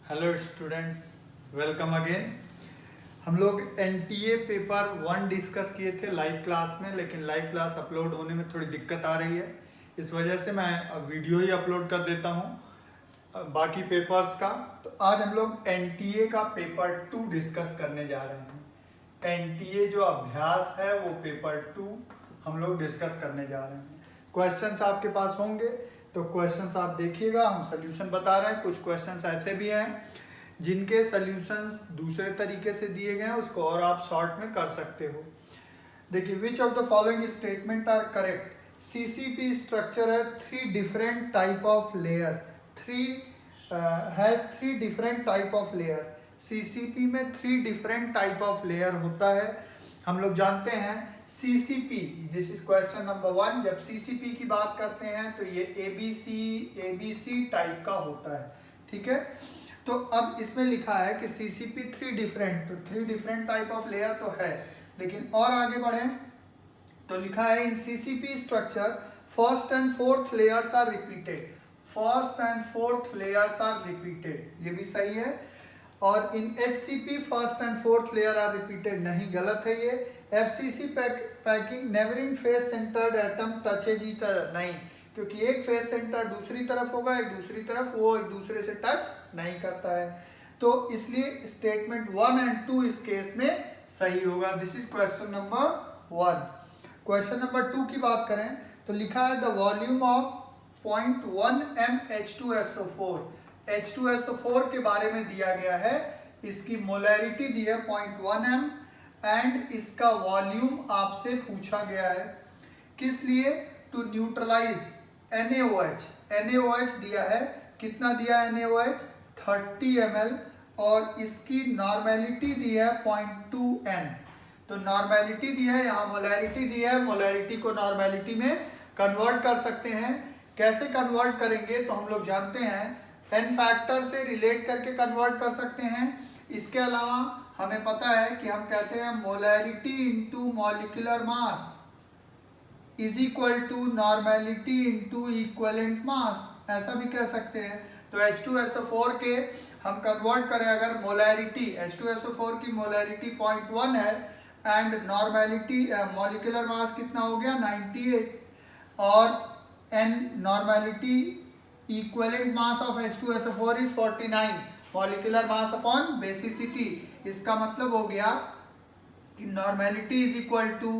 Hello students, welcome again. हम लोग NTA paper 1 discuss किए थे लाइव क्लास में, लेकिन लाइव क्लास अपलोड होने में थोड़ी दिक्कत आ रही है। इस वजह से मैं वीडियो ही अपलोड कर देता हूँ बाकी पेपर्स का। तो आज हम लोग एनटीए का पेपर 2 डिस्कस करने जा रहे हैं। एनटीए जो अभ्यास है वो पेपर 2 हम लोग डिस्कस करने जा रहे हैं। क्वेश्चंस आपके पास होंगे तो क्वेश्चंस आप देखिएगा, हम सोल्यूशन बता रहे हैं। कुछ क्वेश्चंस ऐसे भी हैं जिनके सोल्यूशंस दूसरे तरीके से दिए गए हैं, उसको और आप शॉर्ट में कर सकते हो। देखिए, which of the following statement are correct. CCP structure है 3 different type of layer, 3 different type of layer. CCP में 3 डिफरेंट टाइप ऑफ लेयर होता है। हम लोग जानते हैं CCP, this is question number 1। जब सीसीपी की बात करते हैं तो ये एबीसी टाइप का होता है, ठीक है। तो अब इसमें लिखा है कि सीसीपी 3 डिफरेंट, तो 3 डिफरेंट टाइप ऑफ लेयर तो है, लेकिन और आगे बढ़े तो लिखा है in CCP structure first and fourth layers are repeated. First and fourth layers are repeated, ये भी सही है। और in HCP first and fourth layer are repeated, नहीं, गलत है ये। FCC packing neighbouring face centred atom touches each other, नहीं, क्योंकि एक फेस सेंटर दूसरी तरफ होगा, एक दूसरी तरफ, वो एक दूसरे से टच नहीं करता है। तो इसलिए स्टेटमेंट 1 एंड 2 इस केस में सही होगा। This is question number 1। Question number 2 की बात करें तो लिखा है the volume of 0.1 m H2SO4। H2SO4 के बारे में दिया गया है, इसकी मोलैरिटी दी है 0.1 m एंड इसका वॉल्यूम आपसे पूछा गया है। किस लिए? To neutralise NaOH। NaOH दिया है, कितना दिया है NaOH? 30 ml, और इसकी नॉर्मेलिटी दी है 0.2 n। तो नॉर्मेलिटी दी है, यहाँ मोलैरिटी दी है, मोलैरिटी को नॉर्मेलिटी में कन्वर्ट कर सकते हैं। कैसे कन्वर्ट करेंगे? तो हम लोग जानते हैं n फैक्टर से रिलेट करके कन्वर्ट कर सकते हैं। इसके अलावा हमें पता है कि हम कहते हैं molarity into molecular mass is equal to normality into equivalent mass, ऐसा भी कह सकते हैं। तो H2SO4 के हम कन्वर्ट करें, अगर मोलैरिटी H2SO4 की मोलैरिटी 0.1 है एंड नॉर्मेलिटी मॉलिक्यूलर मास कितना हो गया? 98, और n normality equivalent mass of H2SO4 is 49, molecular mass upon basicity. इसका मतलब हो गया कि normality is equal to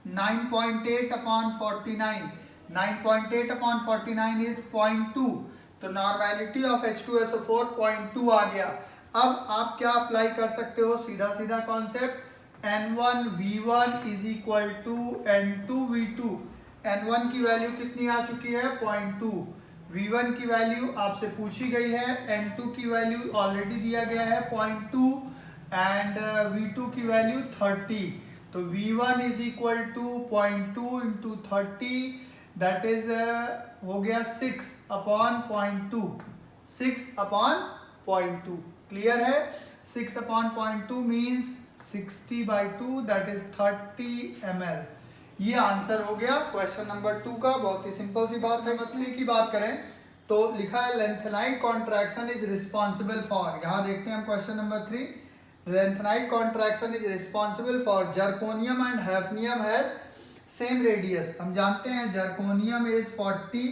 9.8 upon 49, 9.8 upon 49 is 0.2, तो नॉर्मेलिटी ऑफ H2SO4 0.2 आ गया। अब आप क्या अप्लाई कर सकते हो? सीधा सीधा concept, N1V1 is equal to N2V2। N1 की वैल्यू कितनी आ चुकी है? 0.2। V1 की वैल्यू आपसे पूछी गई है, N2 की वैल्यू ऑलरेडी दिया गया है 0.2, एंड V2 की वैल्यू 30। तो V1 is equal to 0.2 into 30, that is हो गया 6 अपॉन 0.2, 6 अपॉन 0.2। क्लियर है? 6 upon 0.2 means 60/2, that is 30 ml। ये आंसर हो गया क्वेश्चन नंबर 2 का। बहुत ही सिंपल सी बात है। मछली की बात करें तो लिखा है lanthanide contraction is responsible for, यहाँ देखते हैं हम question number 3। Lengthenide contraction is responsible for zirconium and hafnium has same radius। हम जानते हैं zirconium is 40,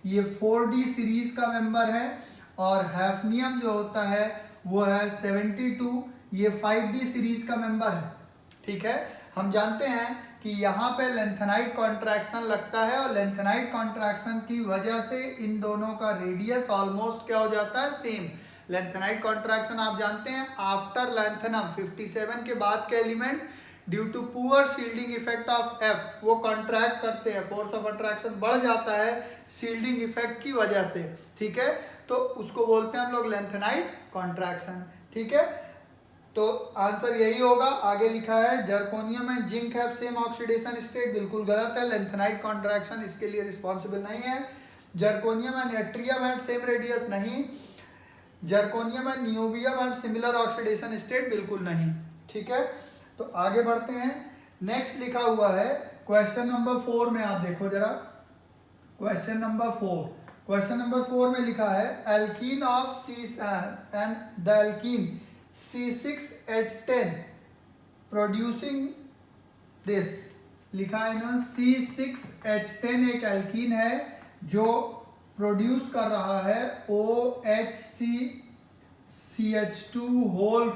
ये 4D सीरीज का मेंबर है, और हैफनियम जो होता है वो है 72, ये 5D सीरीज का मेंबर है, ठीक है। हम जानते हैं कि यहाँ पे लेंथेनाइड कॉन्ट्रैक्शन लगता है, और लेंथेनाइड कॉन्ट्रैक्शन की वजह से इन दोनों का रेडियस ऑलमोस्ट क्या हो जाता है? सेम। लेंथेनाइड कॉन्ट्रैक्शन आप जानते हैं आफ्टर लेंथेनम 57 के बाद के element due to poor shielding effect of F वो कॉन्ट्रैक्ट करते हैं, फोर्स ऑफ अट्रैक्शन बढ़ जाता है शील्डिंग इफेक्ट की वजह से, ठीक है। तो उसको बोलते हैं हम लोग लेंथेनाइड कॉन्ट्रैक्शन, ठीक है। तो आंसर यही होगा। आगे लिखा है zirconium and zinc have same oxidation state, बिल्कुल गलत है। लेंथेनाइड कॉन्ट्रैक्शन इसके लिए रिस्पॉन्सिबल नहीं है। Zirconium and yttrium have same radius, नहीं। Zirconium and niobium have similar oxidation state, बिल्कुल नहीं, ठीक है। तो आगे बढ़ते हैं। नेक्स्ट लिखा हुआ है क्वेश्चन नंबर 4 में, आप देखो जरा क्वेश्चन नंबर 4। क्वेश्चन नंबर 4 में लिखा है alkene of C and the alkene C6H10 producing this. लिखा है ना C6H10 एक एल्कीन है जो प्रोड्यूस कर रहा है OHC CH2 whole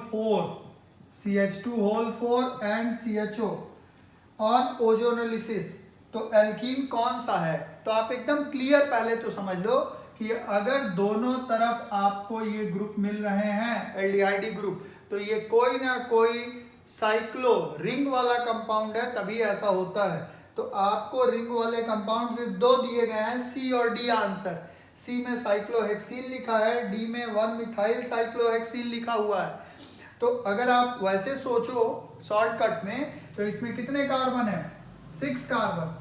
4 and CHO on ozonolysis. तो एल्कीन कौन सा है? तो आप एकदम क्लियर पहले तो समझ लो कि अगर दोनों तरफ आपको ये ग्रुप मिल रहे हैं एल्डिहाइड ग्रुप, तो ये कोई ना कोई साइक्लो रिंग वाला कंपाउंड है, तभी ऐसा होता है। तो आपको रिंग वाले कंपाउंड से दो दिए गए हैं, सी और डी आंसर। सी में साइक्लोहेक्सीन लिखा है, डी में 1 मिथाइल साइक्लोहेक्सीन लिखा हुआ है। तो अगर आप वैसे सोचो शॉर्टकट में, तो इसमें कितने कार्बन है? 6 कार्बन,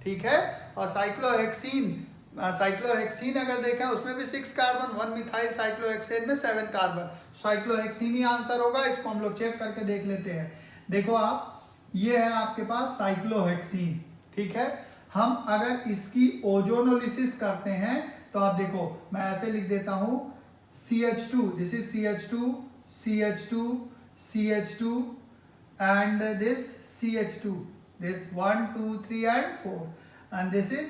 ठीक है। और साइक्लोहेक्सीन अगर देखें उसमें भी 6 कार्बन, 1 मिथाइल साइक्लोहेक्सेन में 7 कार्बन। साइक्लोहेक्सीन ही आंसर होगा। इसको हम लोग चेक करके देख लेते हैं। देखो आप, ये है आपके पास साइक्लोहेक्सीन, ठीक है। हम अगर इसकी ओजोनोलिसिस करते हैं तो आप देखो, मैं ऐसे लिख देता हूं CH2, this is CH2 and this CH2, this 1 2 3 and 4, and this is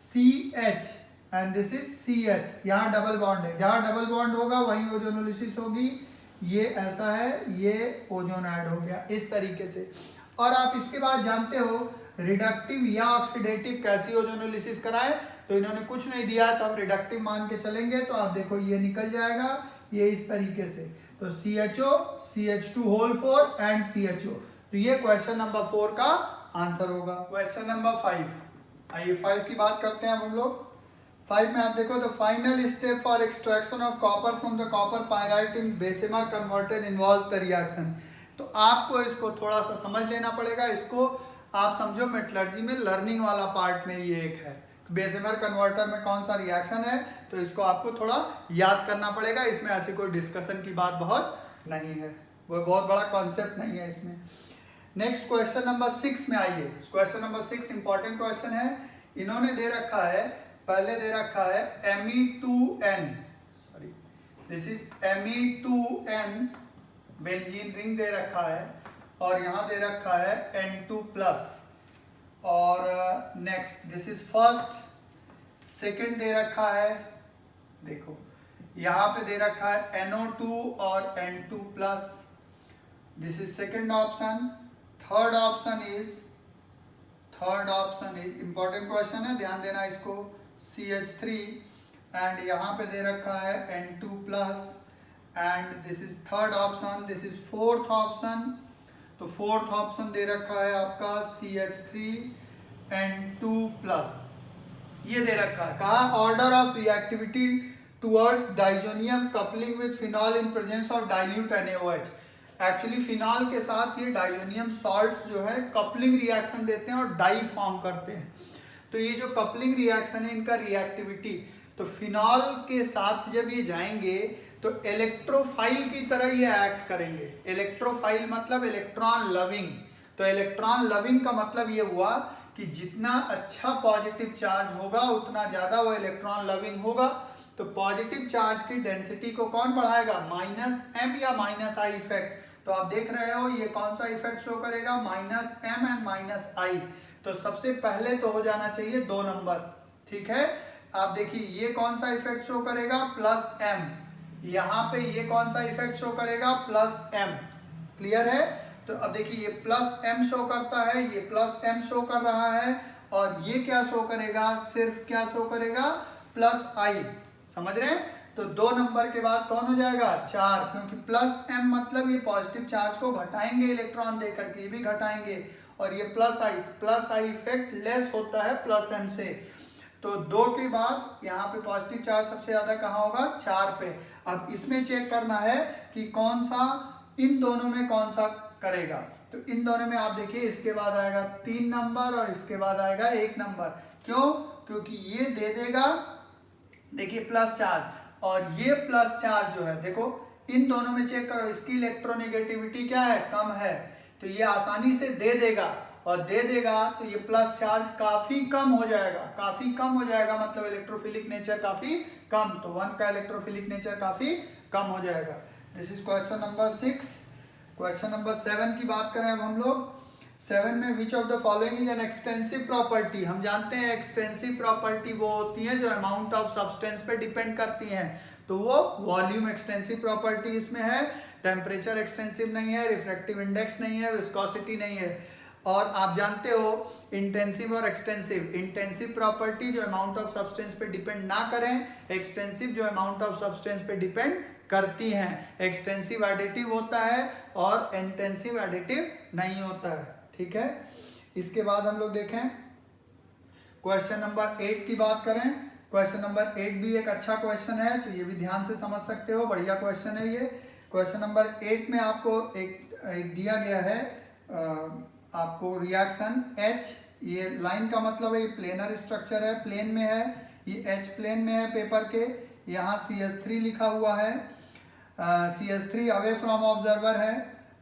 CH and this is CH। यहाँ डबल बॉन्ड है, जहाँ डबल बॉन्ड होगा वहीं ओजोनोलिसिस होगी। ये ऐसा है, ये ओजोन ऐड हो गया इस तरीके से। और आप इसके बाद जानते हो रिडक्टिव या ऑक्सीडेटिव कैसी ओजोनोलिसिस कराएं, तो इन्होंने कुछ नहीं दिया है तो हम रिडक्टिव मान के चलेंगे। तो आप देखो ये निकल जाएगा, ये इस तरीके से। तो CHO CH2 whole 4 and CHO। तो ये क्वेश्चन नंबर 4 का आंसर होगा। क्वेश्चन नंबर 5, आइए 5 की बात करते हैं अब हम लोग। 5 में आप देखो, the final step for extraction of copper from the copper pyrite in Bessemer converter involve the reaction. तो आपको इसको थोड़ा सा समझ लेना पड़ेगा। इसको आप समझो मेटलर्जी में लर्निंग वाला पार्ट में ये एक है, बेसेमर कन्वर्टर में कौन सा रिएक्शन है, तो इसको आपको थोड़ा याद करना पड़ेगा। इसमें ऐसी कोई डिस्कशन की बात बहुत नहीं है, वो बहुत बड़ा कॉन्सेप्ट नहीं है इसमें। नेक्स्ट क्वेश्चन नंबर 6 में आइए। क्वेश्चन नंबर 6 इंपॉर्टेंट क्वेश्चन है। इन्होंने दे रखा है, पहले दे रखा है Me2N, sorry this is Me2N benzene ring दे रखा है, और यहाँ दे रखा है N2+। और next this is first, second दे रखा है, देखो यहाँ पे दे रखा है NO2 और N2+। This is second option. Third option is important question है, ध्यान देना इसको, CH3, एंड यहाँ पे दे रखा है N2+, and this is third option. This is fourth option. तो फोर्थ ऑप्शन दे रखा है आपका CH3 N2+, ये दे रखा है। कहा order of reactivity towards diazonium coupling with phenol in presence of dilute NaOH। Actually phenol के साथ ये डाइजोनियम सॉल्ट्स जो है कपलिंग रिएक्शन देते हैं और डाई फॉर्म करते हैं। तो ये जो कपलिंग रिएक्शन है इनका रिएक्टिविटी, तो फिनॉल के साथ जब ये जाएंगे तो इलेक्ट्रोफाइल की तरह ये एक्ट करेंगे। इलेक्ट्रोफाइल मतलब इलेक्ट्रॉन लविंग। तो इलेक्ट्रॉन लविंग का मतलब ये हुआ कि जितना अच्छा पॉजिटिव चार्ज होगा उतना ज्यादा वो इलेक्ट्रॉन लविंग होगा। तो पॉजिटिव चार्ज की डेंसिटी को कौन बढ़ाएगा? -m या -i इफेक्ट। तो आप देख रहे हो ये कौन सा इफेक्ट शो करेगा? -m and -i। तो सबसे पहले तो हो जाना चाहिए 2 नंबर, ठीक है। आप देखिए ये कौन सा इफेक्ट शो करेगा? +m। यहाँ पे ये कौन सा इफेक्ट शो करेगा? +m। क्लियर है? तो अब देखिए ये +m शो करता है, ये +m शो कर रहा है, और ये क्या शो करेगा? सिर्फ क्या शो करेगा? +i। समझ रहे हैं? तो 2 नंबर के बाद कौन हो जाएगा? 4, क्योंकि +m मतलब ये पॉजिटिव चार्ज को घटाएंगे इलेक्ट्रॉन देकर के, ये भी घटाएंगे, और ये +i इफेक्ट लेस होता है +m से। तो 2 के बाद यहाँ पे पॉजिटिव चार्ज सबसे ज्यादा कहाँ होगा? 4 पे। अब इसमें चेक करना है कि कौन सा इन दोनों में कौन सा करेगा। तो इन दोनों में आप देखिए इसके बाद आएगा 3 नंबर और इसके बाद आएगा 1 नंबर। क्यों? क्योंकि ये दे देगा, देखिए प्लस चार्ज, और ये प्लस चार्ज जो है, देखो इन दोनों में चेक करो, इसकी इलेक्ट्रोनेगेटिविटी क्या है? कम है, तो ये आसानी से दे देगा। और दे देगा तो ये प्लस चार्ज काफी कम हो जाएगा, काफी कम हो जाएगा, मतलब इलेक्ट्रोफिलिक नेचर काफी कम, तो 1 का इलेक्ट्रोफिलिक नेचर काफी कम हो जाएगा। This is question number 6। Question number 7 की बात करें अब हम लोग। 7 में विच of the following is an extensive property. हम जानते हैं एक्सटेंसिव प्रॉपर्टी वो होती है जो अमाउंट ऑफ सब्सटेंस पे डिपेंड करती हैं, तो वो वॉल्यूम एक्सटेंसिव प्रॉपर्टी इसमें है, टेम्परेचर एक्सटेंसिव नहीं है, रिफ्रैक्टिव इंडेक्स नहीं है, विस्कोसिटी नहीं है। और आप जानते हो इंटेंसिव और एक्सटेंसिव, इंटेंसिव प्रॉपर्टी जो अमाउंट ऑफ सब्सटेंस पे डिपेंड ना करें, एक्सटेंसिव जो अमाउंट ऑफ सब्सटेंस पे डिपेंड करती हैं। एक्सटेंसिव एडिटिव होता है और इंटेंसिव एडिटिव नहीं होता है, ठीक है। इसके बाद हम लोग देखें क्वेश्चन नंबर 8 की बात करें। क्वेश्चन नंबर 8 भी एक अच्छा क्वेश्चन है, तो ये भी ध्यान से समझ सकते हो, बढ़िया क्वेश्चन है ये। क्वेश्चन नंबर 8 में आपको एक दिया गया है आपको रिएक्शन H, ये लाइन का मतलब है ये प्लेनर स्ट्रक्चर है, प्लेन में है, ये H प्लेन में है पेपर के, यहाँ CH3 लिखा हुआ है, CH3 अवे फ्रॉम ऑब्जर्वर है,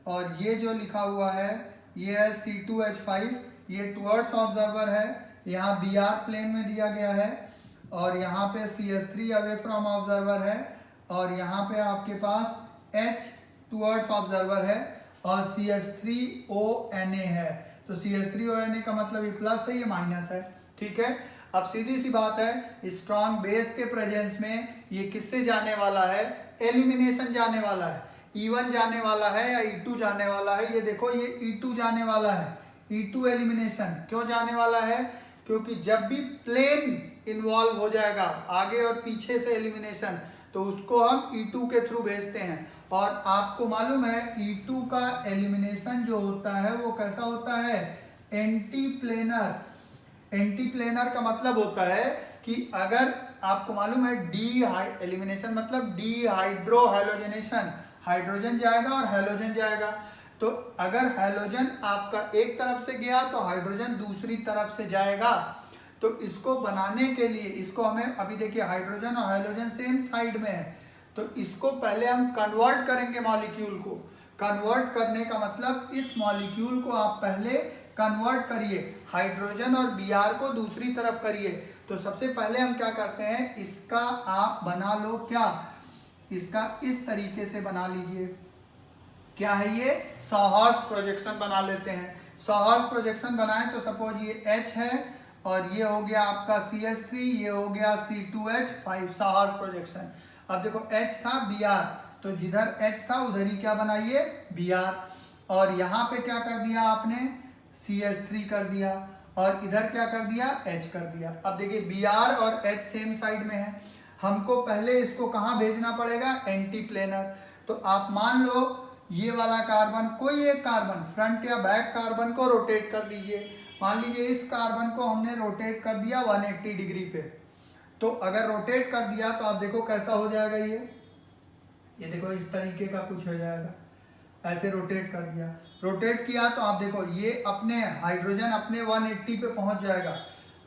और ये जो लिखा हुआ है ये है C2H5, ये टुवर्ड्स ऑब्जर्वर है, यहाँ Br प्लेन में दिया गया है, और यहाँ पे CH3 अवे फ्रॉम ऑब्जर्वर है, और यहाँ पे आपके पास H टुवर्ड्स ऑब्जर्वर है, और CH3ONA है। तो CH3ONA का मतलब ये प्लस है, ये माइनस है, ठीक है। अब सीधी सी बात है, स्ट्रॉन्ग बेस के प्रेजेंस में ये किससे जाने वाला है, एलिमिनेशन जाने वाला है। E1 जाने वाला है या E2 जाने वाला है, ये देखो ये E2 जाने वाला है, E2 एलिमिनेशन क्यों जाने वाला है, क्योंकि जब भी प्लेन इन्वॉल्व हो जाएगा आगे और पीछे से एलिमिनेशन, तो उसको हम E2 के थ्रू भेजते हैं। और आपको मालूम है E2 का एलिमिनेशन जो होता है वो कैसा होता है, एंटी प्लेनर। एंटी प्लेनर का मतलब होता है कि अगर आपको मालूम है डी एलिमिनेशन मतलब डीहाइड्रो हैलोजनेशन, हाइड्रोजन जाएगा और हैलोजन जाएगा, तो अगर हैलोजन आपका एक तरफ से गया तो हाइड्रोजन दूसरी तरफ से जाएगा। तो इसको बनाने के लिए, इसको हमें अभी देखिए हाइड्रोजन और हैलोजन सेम साइड में है, तो इसको पहले हम कन्वर्ट करेंगे मॉलिक्यूल को। कन्वर्ट करने का मतलब इस मॉलिक्यूल को आप पहले कन्वर्ट करिए, हाइड्रोजन और Br को दूसरी तरफ करिए। तो सबसे पहले हम क्या करते हैं, इसका आप बना लो क्या, इसका इस तरीके से बना लीजिए, क्या है ये, सॉहर्स प्रोजेक्शन बना लेते हैं। सॉहर्स प्रोजेक्शन बनाएं तो सपोज ये H है और ये हो गया आपका CH3, ये हो गया C2H5, सॉहर्स प्रोजेक्शन। अब देखो H था Br, तो जिधर H था उधर ही क्या बनाइए, Br, और यहाँ पे क्या कर दिया आपने, CH3 कर दिया, और इधर क्या कर दिया, H कर दिया। अब देखिए Br और H सेम साइड में है, हमको पहले इसको कहाँ भेजना पड़ेगा, एंटी प्लेनर। तो आप मान लो ये वाला कार्बन, कोई एक कार्बन फ्रंट या बैक कार्बन को रोटेट कर दीजिए। मान लीजिए इस कार्बन को हमने रोटेट कर दिया 180 डिग्री पे, तो अगर रोटेट कर दिया तो आप देखो कैसा हो जाएगा, ये देखो इस तरीके का कुछ हो जाएगा, ऐसे रोटेट कर दिया। रोटेट किया तो आप देखो ये अपने हाइड्रोजन अपने 180 पे पहुंच जाएगा।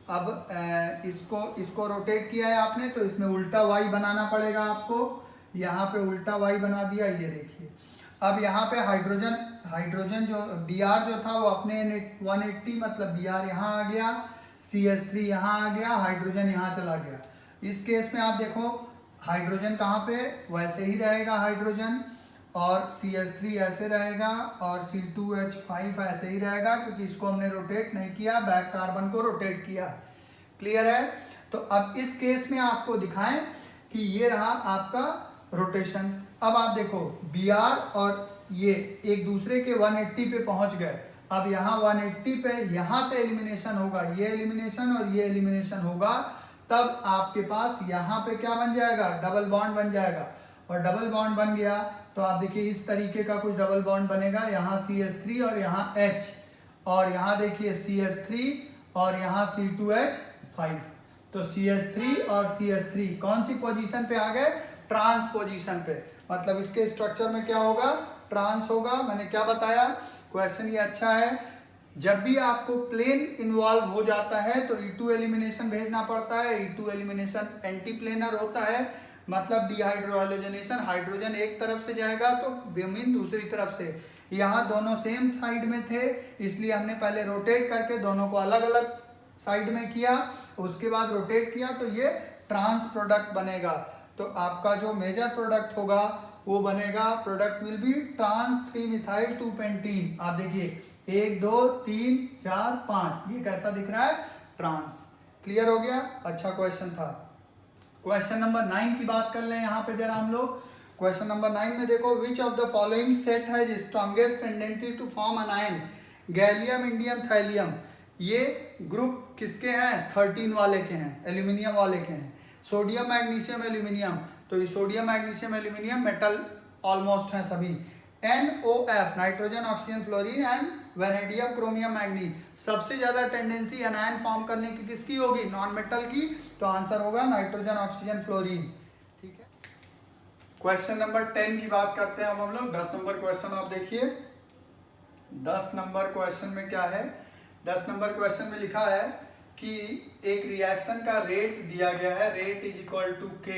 अब इसको रोटेट किया है आपने, तो इसमें उल्टा वाई बनाना पड़ेगा आपको, यहाँ पे उल्टा वाई बना दिया, ये देखिए। अब यहाँ पे हाइड्रोजन जो Br जो था वो अपने 180 मतलब Br यहाँ आ गया, CH3 यहाँ आ गया, हाइड्रोजन यहाँ चला गया। इस केस में आप देखो हाइड्रोजन कहाँ पे, वैसे ही रहेगा हाइड्रोजन, और CH3 ऐसे रहेगा, और C2H5 ऐसे ही रहेगा, क्योंकि इसको हमने रोटेट नहीं किया, बैक कार्बन को रोटेट किया। क्लियर है। तो अब इस केस में आपको दिखाएं कि ये रहा आपका रोटेशन। अब आप देखो Br और ये एक दूसरे के 180 पे पहुंच गए। अब यहाँ 180 पे यहाँ से एलिमिनेशन होगा, ये एलिमिनेशन और ये एलिमिनेशन होगा, तब आपके पास यहाँ पे क्या बन जाएगा, डबल बॉन्ड बन जाएगा। और डबल बॉन्ड बन गया तो आप देखिए इस तरीके का कुछ डबल बॉन्ड बनेगा, यहाँ CH3 और यहाँ H, और यहाँ देखिए CH3 और यहाँ C2H5। तो CH3 और CH3 कौन सी पोजीशन पे आ गए, ट्रांस पोजीशन पे, मतलब इसके स्ट्रक्चर में क्या होगा, ट्रांस होगा। मैंने क्या बताया, क्वेश्चन ये अच्छा है, जब भी आपको प्लेन इन्वॉल्व हो जाता है तो E2 एलिमिनेशन भेजना पड़ता है। E2 एलिमिनेशन एंटी प्लेनर होता है, मतलब डिहाइड्रो हैलोजनेशन, हाइड्रोजन एक तरफ से जाएगा तो ब्रोमीन दूसरी तरफ से। यहाँ दोनों सेम साइड में थे, इसलिए हमने पहले रोटेट करके दोनों को अलग अलग साइड में किया, उसके बाद रोटेट किया तो ये ट्रांस प्रोडक्ट बनेगा। तो आपका जो मेजर प्रोडक्ट होगा वो बनेगा, product will be trans 3 methyl 2 pentene. आप देखिए 1 2 3 4 5, ये कैसा दिख रहा है, ट्रांस। क्लियर हो गया, अच्छा क्वेश्चन था। क्वेश्चन नंबर 9 की बात कर लें यहाँ पे जरा हम लोग। क्वेश्चन नंबर 9 में देखो, which of the following set has strongest tendency to form anion, gallium indium thallium. ये ग्रुप किसके हैं, 13 वाले के हैं, एल्यूमिनियम वाले के हैं। सोडियम मैग्नीशियम एल्यूमिनियम, तो ये sodium magnesium aluminium metal almost हैं सभी। NOF nitrogen oxygen fluorine and vanadium chromium manganese, सबसे ज्यादा टेंडेंसी एनायन फॉर्म करने की किसकी होगी, नॉन मेटल की, तो आंसर होगा नाइट्रोजन ऑक्सीजन फ्लोरीन। ठीक है, क्वेश्चन नंबर 10 की बात करते हैं अब हम लोग। 10 नंबर क्वेश्चन आप देखिए, 10 नंबर क्वेश्चन में क्या है, 10 नंबर क्वेश्चन में लिखा है कि एक रिएक्शन का रेट दिया गया है, rate is equal to K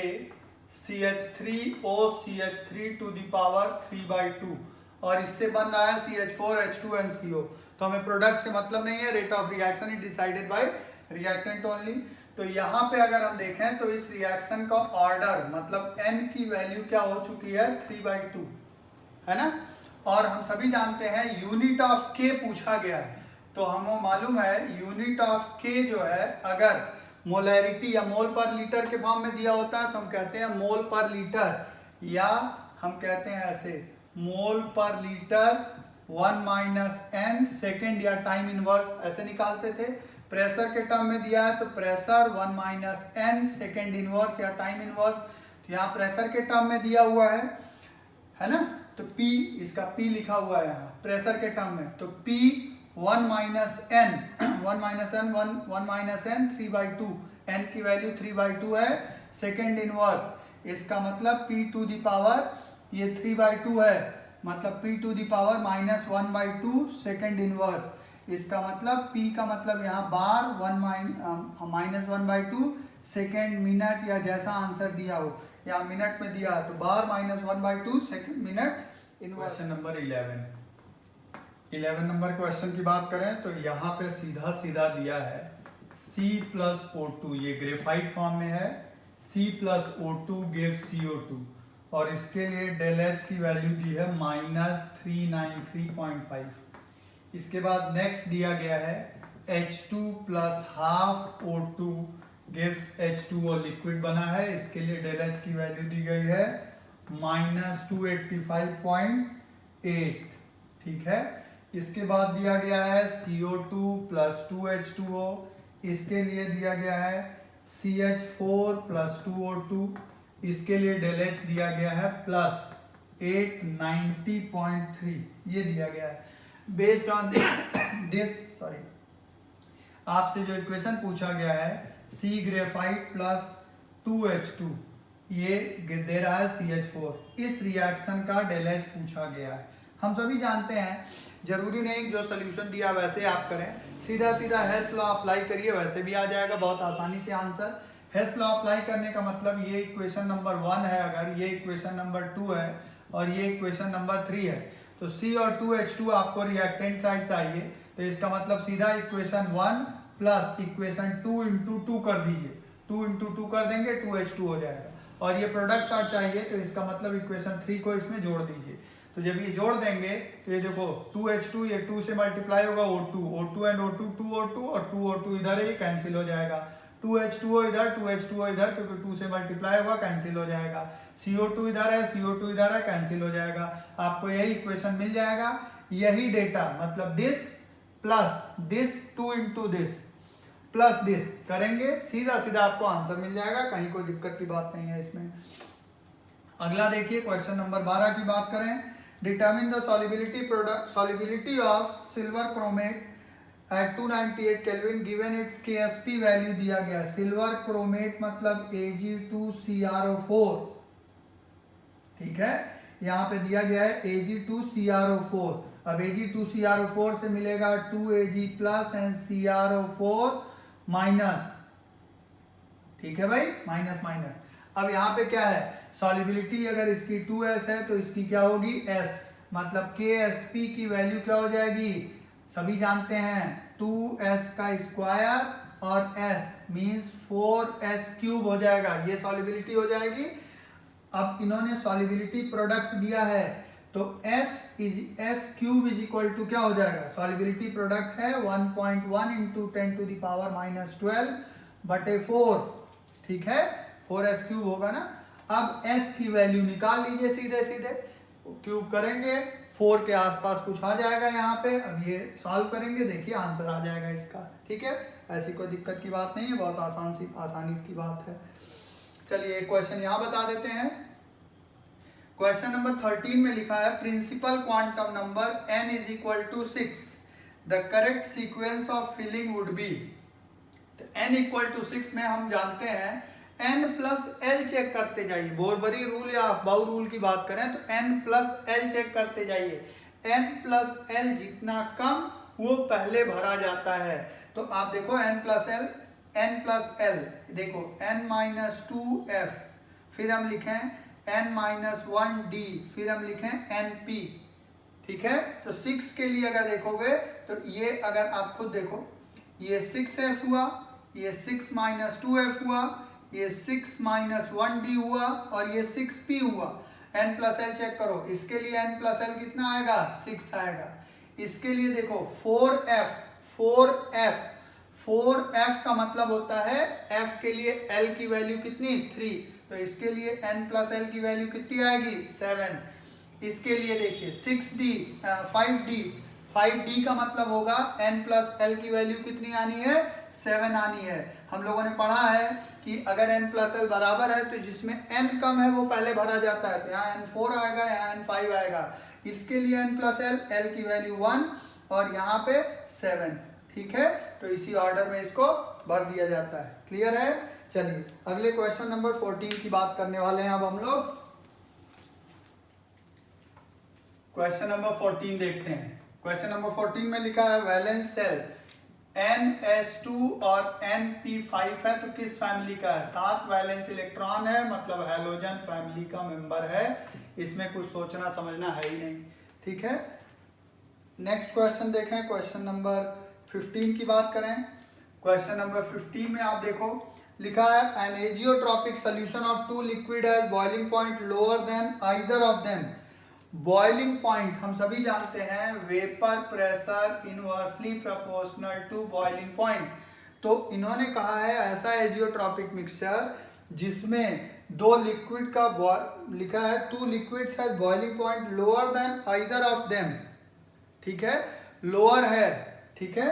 CH3OCH3 to the power 3/2, और इससे बन रहा है CH4H2NCO। तो हमें प्रोडक्ट से मतलब नहीं है, rate of reaction is decided by reactant only. तो यहाँ पे अगर हम देखें तो इस रिएक्शन का ऑर्डर मतलब N की वैल्यू क्या हो चुकी है, 3/2 है ना, और हम सभी जानते हैं यूनिट ऑफ K पूछा गया है, तो हमें मालूम है यूनिट ऑफ K जो है, अगर मोलैरिटी या मोल पर लीटर के फॉर्म में दिया होता है तो हम कहते हैं मोल पर लीटर, या हम कहते हैं ऐसे मोल पर लीटर 1 - n सेकेंड, या टाइम इनवर्स ऐसे निकालते थे। प्रेशर के टर्म में दिया है तो प्रेशर 1 - n सेकेंड इनवर्स या टाइम इनवर्स, तो यहाँ प्रेशर के टर्म में दिया हुआ है ना, तो P, इसका P लिखा हुआ है यहाँ प्रेशर के टर्म में, तो P 1 - n 3/2, n की वैल्यू 3/2 है, सेकेंड इनवर्स, इसका मतलब P टू द पावर ये 3/2 है, मतलब P to the power -1/2 second inverse, इसका मतलब P का मतलब यहाँ बार 1/2 सेकेंड मिनट, या जैसा आंसर दिया हो, या मिनट में दिया तो बार -1/2 second minute inverse. Question number 11 number question की बात करें तो यहाँ पे सीधा सीधा दिया है C+O2, ये ग्रेफाइट फॉर्म में है, C+O2 gives CO2, और इसके लिए डेल H की वैल्यू दी है -393.5। इसके बाद नेक्स्ट दिया गया है H2 + ½ O2 gives H2O, liquid बना है, इसके लिए डेल H की वैल्यू दी गई है -285.8। ठीक है, इसके बाद दिया गया है CO2 + 2H2O, इसके लिए दिया गया है CH4 + 2O2, इसके लिए डेल H दिया गया है +890.3, ये दिया गया है। बेस्ड ऑन दिस आपसे जो इक्वेशन पूछा गया है C ग्रेफाइट + 2H2, ये दे रहा है CH4, इस रिएक्शन का डेल H पूछा गया है। हम सभी जानते हैं, जरूरी नहीं जो सोल्यूशन दिया वैसे आप करें, सीधा सीधा हेस लॉ अप्लाई करिए, वैसे भी आ जाएगा बहुत आसानी से आंसर। हेस लॉ अप्लाई करने का मतलब ये इक्वेशन नंबर 1 है, अगर ये इक्वेशन नंबर 2 है और ये इक्वेशन नंबर 3 है, तो C और 2H2 आपको रिएक्टेंट साइड चाहिए, तो इसका मतलब सीधा इक्वेशन 1 + इक्वेशन 2 × 2 कर दीजिए, 2 × 2 कर देंगे 2H2 हो जाएगा, और ये प्रोडक्ट साइड चाहिए तो इसका मतलब इक्वेशन 3 को इसमें जोड़ दीजिए। तो जब ये जोड़ देंगे तो ये देखो 2H2, ये 2 से मल्टीप्लाई होगा O2 एंड O2 2O2, और 2O2 इधर है, ये कैंसिल हो जाएगा, 2H2O इधर 2H2O इधर, क्योंकि 2 से मल्टीप्लाई होगा कैंसिल हो जाएगा, CO2 इधर है CO2 इधर है, कैंसिल हो जाएगा, आपको यही इक्वेशन मिल जाएगा। यही डेटा मतलब this plus this 2 × this plus this करेंगे, सीधा सीधा आपको आंसर मिल जाएगा, कहीं कोई दिक्कत की बात नहीं है इसमें। अगला देखिए क्वेश्चन नंबर 12 की बात करें, determine the solubility of silver chromate at 298 kelvin given its KSP value दिया गया। सिल्वर क्रोमेट मतलब Ag2CrO4, ठीक है, यहाँ पे दिया गया है Ag2CrO4। अब Ag2CrO4 से मिलेगा 2Ag+ एंड CrO4-, ठीक है भाई, माइनस माइनस। अब यहाँ पे क्या है, सॉल्युबिलिटी अगर इसकी 2S है तो इसकी क्या होगी S, मतलब KSP की वैल्यू क्या हो जाएगी, सभी जानते हैं 2s का स्क्वायर और s मीन्स 4s क्यूब हो जाएगा, ये सॉल्युबिलिटी हो जाएगी। अब इन्होंने सॉल्युबिलिटी प्रोडक्ट दिया है तो s cube is equal to क्या हो जाएगा, सॉल्युबिलिटी प्रोडक्ट है 1.1 इंटू 10⁻⁻12 बटे 4, ठीक है 4s क्यूब होगा ना। अब s की वैल्यू निकाल लीजिए सीधे सीधे, क्यूब करेंगे 4 के आसपास कुछ आ जाएगा यहाँ पे। अब ये सॉल्व करेंगे, देखिए आंसर आ जाएगा इसका, ठीक है, ऐसी कोई दिक्कत की बात नहीं है, बहुत आसानी की बात है। चलिए एक क्वेश्चन यहाँ बता देते हैं। क्वेश्चन नंबर 13 में लिखा है principal quantum number n is equal to 6, the correct sequence of filling would be. n equal to 6 में हम जानते हैं n प्लस एल चेक करते जाइए, बोरबरी रूल या अफबाउ रूल की बात करें तो n प्लस एल चेक करते जाइए, n प्लस एल जितना कम वो पहले भरा जाता है। तो आप देखो n प्लस एल देखो n माइनस 2f, फिर हम लिखें n माइनस 1d, फिर हम लिखें np, ठीक है। तो 6 के लिए अगर देखोगे तो ये अगर आप खुद देखो, ये 6s हुआ, ये 6 माइनस 2f हुआ, ये 6 माइनस 1d हुआ और ये 6p हुआ। n प्लस एल चेक करो, इसके लिए n प्लस एल कितना आएगा, 6 आएगा। इसके लिए देखो 4f का मतलब होता है f के लिए l की वैल्यू कितनी, 3, तो इसके लिए n प्लस एल की वैल्यू कितनी आएगी, 7। इसके लिए देखिए 5d का मतलब होगा n प्लस एल की वैल्यू कितनी आनी है, 7 आनी है। हम लोगों ने पढ़ा है कि अगर n प्लस एल बराबर है तो जिसमें n कम है वो पहले भरा जाता है, तो यहाँ n4 आएगा, यहाँ n5 आएगा। इसके लिए n प्लस एल की वैल्यू 1 और यहाँ पे 7, ठीक है, तो इसी ऑर्डर में इसको भर दिया जाता है। क्लियर है। चलिए अगले क्वेश्चन नंबर 14 की बात करने वाले हैं अब हम लोग। क्वेश्चन नंबर 14 देखते हैं। क्वेश्चन नंबर 14 में लिखा है वैलेंस सेल NS2 और NP5 है तो किस फैमिली का है, 7 वैलेंस इलेक्ट्रॉन है, मतलब हैलोजन फैमिली का मेंबर है, इसमें कुछ सोचना समझना है ही नहीं, ठीक है। नेक्स्ट क्वेश्चन देखें, क्वेश्चन नंबर 15 की बात करें। क्वेश्चन नंबर 15 में आप देखो लिखा है an azeotropic solution of 2 liquid has boiling point lower than either of them. Boiling point हम सभी जानते हैं vapour pressure inversely proportional to boiling point. तो इन्होंने कहा है ऐसा एजियोट्रॉपिक मिक्सचर जिसमें 2 लिक्विड का लिखा है 2 liquids has boiling point lower than either of them, ठीक है, लोअर है, ठीक है।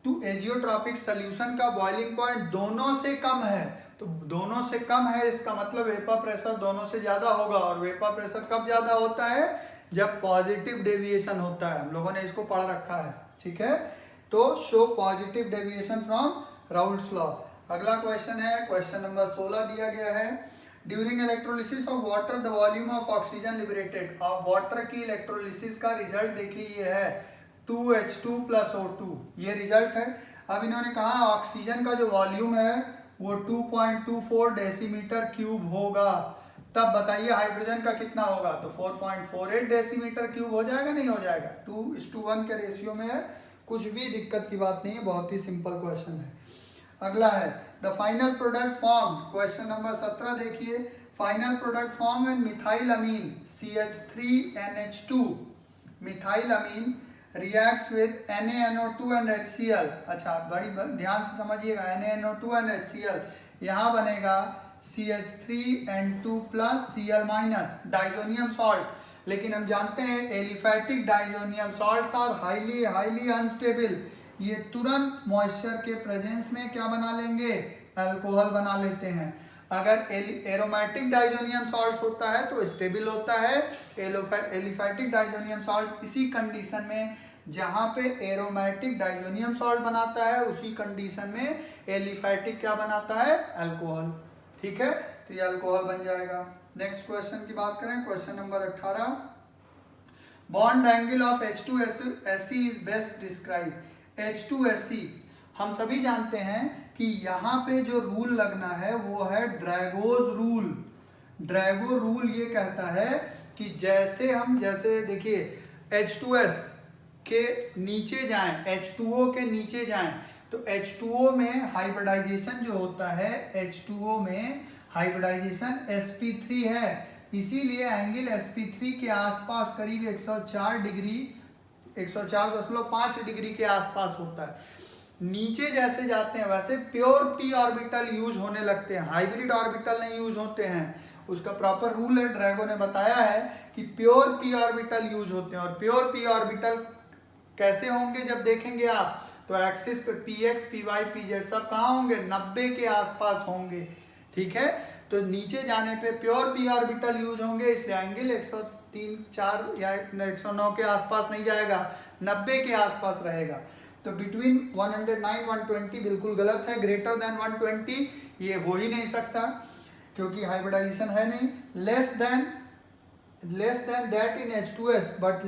तो एजियोट्रॉपिक सॉल्यूशन का बॉइलिंग पॉइंट दोनों से कम है, तो दोनों से कम है इसका मतलब वेपर प्रेशर दोनों से ज्यादा होगा। और वेपर प्रेशर कब ज्यादा होता है, जब पॉजिटिव डेविएशन होता है, हम लोगों ने इसको पढ़ रखा है, ठीक है। तो show positive deviation from Raoult's law. अगला क्वेश्चन है, क्वेश्चन नंबर 16 दिया गया है during electrolysis of water the volume of oxygen liberated. अब वाटर की इलेक्ट्रोलिसिस का रिजल्ट देखिए, ये है 2H2 + O2, ये रिजल्ट है। अब इन्होंने कहा ऑक्सीजन का जो वॉल्यूम है वो 2.24 डेसीमीटर क्यूब होगा, तब बताइए हाइड्रोजन का कितना होगा, तो 4.48 डेसीमीटर क्यूब हो जाएगा, नहीं हो जाएगा, 2:1 के रेशियो में है, कुछ भी दिक्कत की बात नहीं है, बहुत ही सिंपल क्वेश्चन है। अगला है the final product form, question number 17 देखिए, final product form when methyl amine CH3NH2, methyl amine reacts with NaNO2 and HCl। अच्छा बड़ी ध्यान से समझिएगा, NaNO2 and HCl, यहाँ बनेगा CH3N2 + Cl- डाइजोनियम सॉल्ट। लेकिन हम जानते हैं aliphatic diazonium salts are highly unstable, ये तुरंत मॉइस्चर के प्रेजेंस में क्या बना लेंगे, अल्कोहल बना लेते हैं। अगर एरोमेटिक डाइजोनियम सॉल्ट होता है तो स्टेबल होता है, एलिफैटिक डाइजोनियम सॉल्ट इसी कंडीशन में जहां पे एरोमेटिक डाइजोनियम सॉल्ट बनाता है उसी कंडीशन में एलिफैटिक क्या बनाता है, अल्कोहल, ठीक है, तो ये अल्कोहल बन जाएगा। नेक्स्ट क्वेश्चन की बात करें, question number 18, bond angle of H2SE is best describe. H2SE हम सभी जानते हैं कि यहाँ पे जो रूल लगना है वो है ड्रैगोज रूल। ड्रैगो रूल ये कहता है कि जैसे देखिए H2S के नीचे जाएं, H2O के नीचे जाएं, तो H2O में हाइब्रिडाइजेशन जो होता है, H2O में हाइब्रिडाइजेशन sp3 है, इसीलिए एंगल sp3 के आसपास करीब 104 डिग्री 104.5 डिग्री के आसपास होता है। नीचे जैसे जाते हैं वैसे प्योर p ऑर्बिटल यूज होने लगते हैं, हाइब्रिड ऑर्बिटल नहीं यूज होते हैं। उसका प्रॉपर रूल है, ड्रैगो ने बताया है कि प्योर p ऑर्बिटल यूज होते हैं। और प्योर p ऑर्बिटल कैसे होंगे जब देखेंगे आप, तो एक्सिस पे px py pz सब कहाँ होंगे, 90 के आसपास होंगे। ठीक है, तो नीचे जाने पे प्योर p ऑर्बिटल यूज होंगे, इसलिए एंगल 103 4 या 109 के आसपास नहीं जाएगा, 90 के आसपास रहेगा। तो बिटवीन 109 120 बिल्कुल गलत है, ग्रेटर देन 120 ये हो ही नहीं सकता क्योंकि हाइब्रिडाइजेशन है नहीं। Less than that in H2S but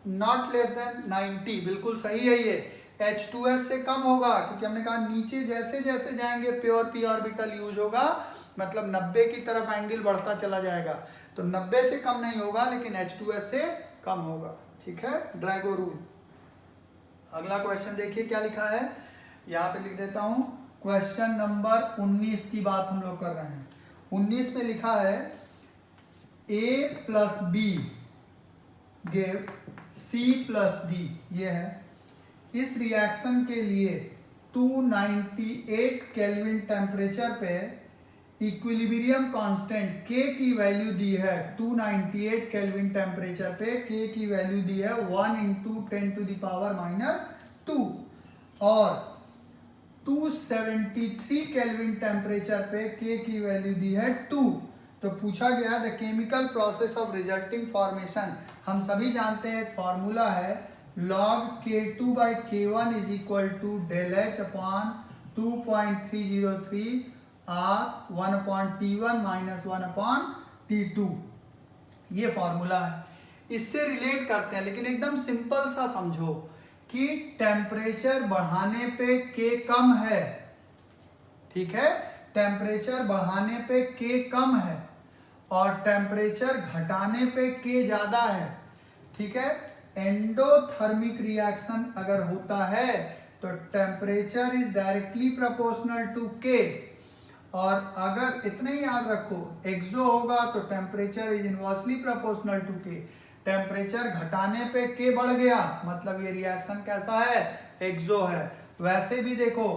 not less than 90, बिल्कुल सही है ये। H2S से कम होगा क्योंकि हमने कहा नीचे जैसे जैसे जाएंगे प्योर p ऑर्बिटल यूज होगा, मतलब 90 की तरफ एंगल बढ़ता चला जाएगा। तो 90 से कम नहीं होगा लेकिन H2S से कम होगा। ठीक है, ड्रैगो रूल। अगला क्वेश्चन देखिए क्या लिखा है, यहाँ पे लिख देता हूं। क्वेश्चन नंबर 19 की बात हम लोग कर रहे हैं। 19 में लिखा है A plus B give C plus D, ये है। इस रिएक्शन के लिए 298 केल्विन टेम्परेचर पे इक्विलिब्रियम कांस्टेंट K की वैल्यू दी है। 298 केल्विन टेम्परेचर पे K की वैल्यू दी है 1 × 10⁻², और 273 केल्विन टेम्परेचर पे K की वैल्यू दी है 2। तो पूछा गया the chemical process of resulting formation. हम सभी जानते हैं फॉर्मूला है log K2/K1 is equal to ΔH upon 2.303 R 1/T1 - 1/T2, ये फॉर्मूला है। इससे रिलेट करते हैं, लेकिन एकदम सिंपल सा समझो कि टेम्परेचर बढ़ाने पे K कम है। ठीक है, टेम्परेचर बढ़ाने पे K कम है और टेम्परेचर घटाने पे K ज्यादा है। ठीक है, एंडोथर्मिक रिएक्शन अगर होता है तो temperature is directly proportional to K, और अगर इतना ही याद रखो एक्सो होगा तो temperature is inversely proportional to K। Temperature घटाने पे K बढ़ गया, मतलब ये रिएक्शन कैसा है, एक्सो है। वैसे भी देखो